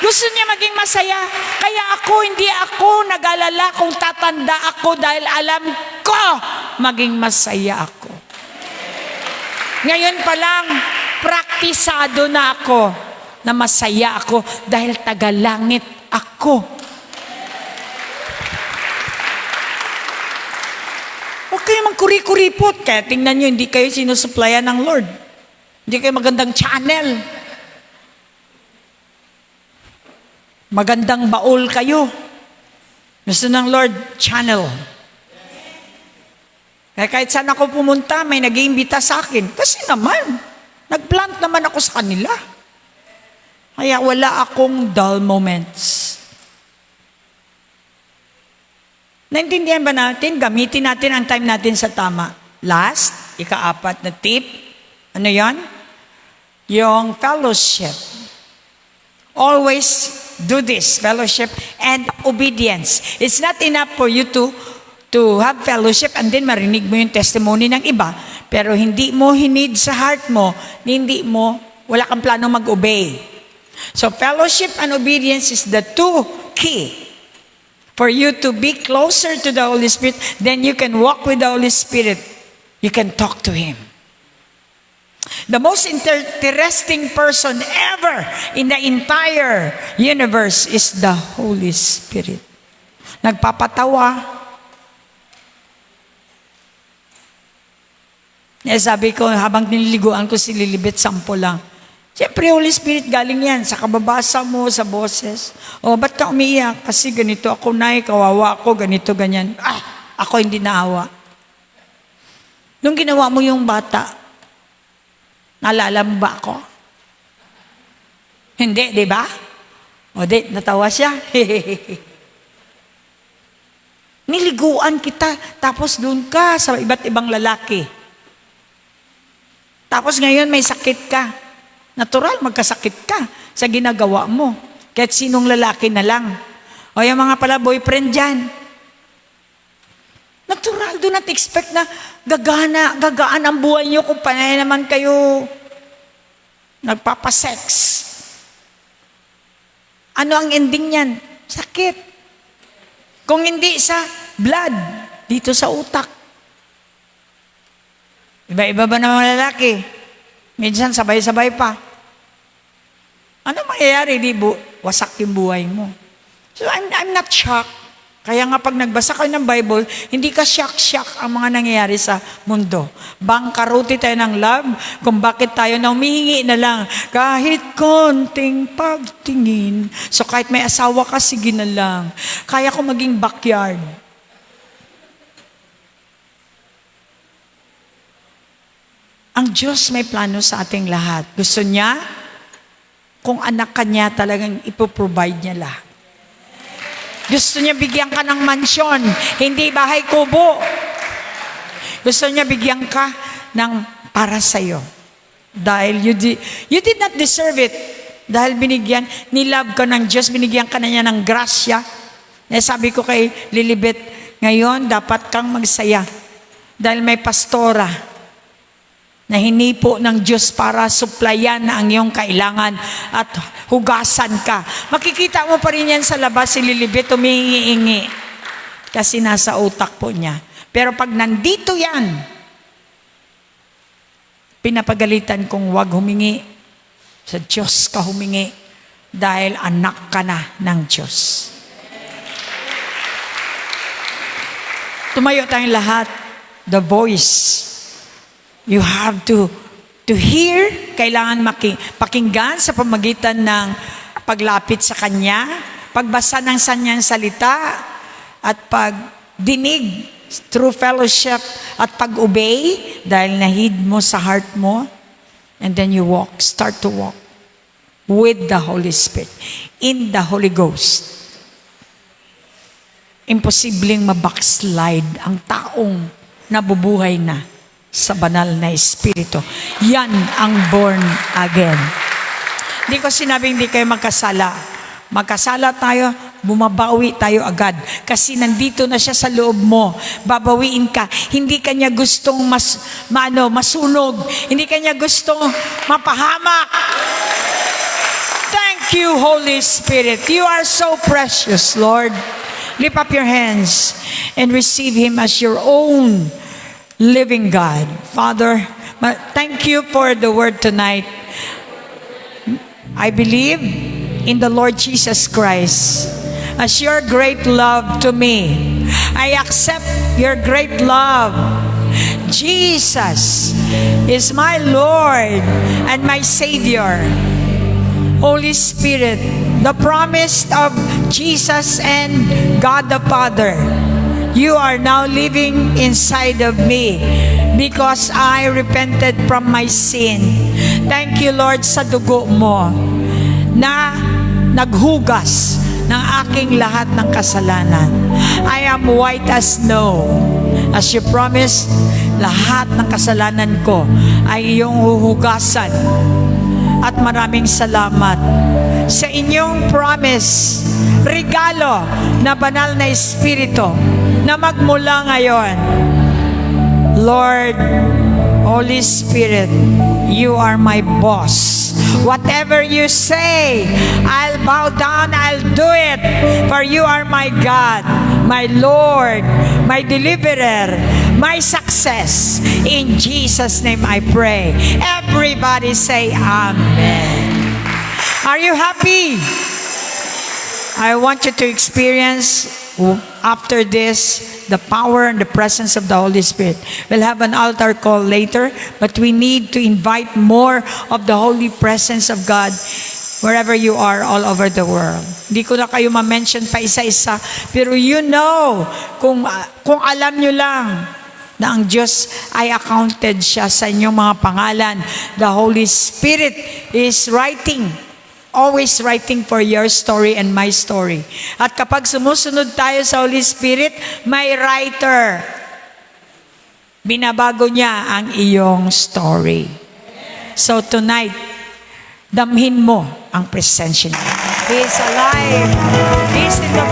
Gusto niya maging masaya. Kaya hindi ako nag-alala kung tatanda ako dahil alam ko maging masaya ako. Ngayon pa lang, praktisado na ako na masaya ako dahil tagalangit ako. Huwag kayo magkuri-kuripot. Kaya tingnan nyo, hindi kayo sinusuplayan ng Lord. Hindi kayo magandang channel. Magandang baul kayo. Gusto ng Lord, channel. Kaya kahit saan ako pumunta, may nag-iimbita sa akin. Kasi naman, nag-plant naman ako sa kanila. Kaya wala akong dull moments. Naintindihan ba natin? Gamitin natin ang time natin sa tama. Last, ika-4 na tip. Ano yan? Yung fellowship. Always do this, fellowship and obedience. It's not enough for you to have fellowship and then marinig mo yung testimony ng iba, pero hindi mo hinid sa heart mo, wala kang plano mag-obey. So fellowship and obedience is the two key for you to be closer to the Holy Spirit. Then you can walk with the Holy Spirit. You can talk to Him. The most interesting person ever in the entire universe is the Holy Spirit. Nagpapatawa. Sabi ko, habang nililiguan ko si Lilibet, 10 lang. Siyempre, Holy Spirit, galing yan sa kababasa mo, sa boses. O, ba't ka umiiyak? Kasi ganito ako, nay, kawawa ako, ganito, ganyan. Ako hindi naawa. Nung ginawa mo yung bata, naalala mo ba ako? Hindi, di ba? O di, natawa siya. Niliguan kita, tapos doon ka sa iba't ibang lalaki. Tapos ngayon may sakit ka. Natural, magkasakit ka sa ginagawa mo. Kahit sinong lalaki na lang. O yung mga pala boyfriend dyan. Natural, do not expect na gagaan ang buhay nyo kung panay naman kayo nagpapasex. Ano ang ending niyan? Sakit. Kung hindi sa blood, dito sa utak. Iba-iba ba ng mga lalaki? Minsan sabay-sabay pa. Ano mangyayari? Wasak yung buhay mo. So I'm not shocked. Kaya nga pag nagbasa kayo ng Bible, hindi ka shock ang mga nangyayari sa mundo. Bangkaruti tayo ng love kung bakit tayo na humihingi na lang kahit konting pagtingin. So kahit may asawa ka, sige na lang. Kaya ko maging backyard. Ang Diyos may plano sa ating lahat. Gusto niya, kung anak ka niya, talagang ipoprovide niya lahat. Gusto niya bigyan ka ng mansyon, hindi bahay kubo. Gusto niya bigyan ka ng para sa'yo. Dahil you did not deserve it. Dahil nilove ka ng Diyos, binigyan ka na niya ng grasya. Sabi ko kay Lilibet, ngayon dapat kang magsaya. Dahil may pastora na hinipo ng Diyos para suplayan ang iyong kailangan at hugasan ka. Makikita mo pa rin yan sa labas, si Lilibet, humihingi-ingi. Kasi nasa utak po niya. Pero pag nandito yan, pinapagalitan kong wag humingi. Sa Diyos ka humingi dahil anak ka na ng Diyos. Tumayo tayong lahat. The voice. You have to hear. Kailangan pakinggan sa pamagitan ng paglapit sa Kanya, pagbasa ng Kanyang salita, at pagdinig through fellowship at pag-obey dahil nahid mo sa heart mo. And then you start to walk with the Holy Spirit, in the Holy Ghost. Imposibleng mabackslide ang taong nabubuhay na sa banal na Espiritu. Yan ang born again. Hindi ko sinabing hindi kayo magkasala. Magkasala tayo, bumabawi tayo agad. Kasi nandito na siya sa loob mo. Babawiin ka. Hindi kanya gustong masunog. Hindi kanya gustong mapahamak. Thank you, Holy Spirit. You are so precious, Lord. Lift up your hands and receive Him as your own living God. Father, thank you for the word tonight. I believe in the Lord Jesus Christ as your great love to me. I accept your great love. Jesus is my Lord and my Savior. Holy Spirit, the promise of Jesus and God the Father, you are now living inside of me because I repented from my sin. Thank you, Lord, sa dugo mo na naghugas ng aking lahat ng kasalanan. I am white as snow. As you promised, lahat ng kasalanan ko ay iyong huhugasan. At maraming salamat sa inyong promise, regalo na banal na Espiritu na magmula ngayon. Lord, Holy Spirit, you are my boss. Whatever you say, I'll bow down, I'll do it. For you are my God, my Lord, my deliverer, my success. In Jesus' name I pray. Everybody say Amen. Are you happy? I want you to experience after this the power and the presence of the Holy Spirit. We'll have an altar call later, but we need to invite more of the holy presence of God wherever you are all over the world. Hindi ko na kayo ma-mention pa isa-isa, pero you know, kung alam nyo lang na ang Diyos ay accounted siya sa inyong mga pangalan. The Holy Spirit is always writing for your story and my story. At kapag sumusunod tayo sa Holy Spirit, may writer. Binabago niya ang iyong story. So tonight, damhin mo ang presensya niya. He is alive. He is in the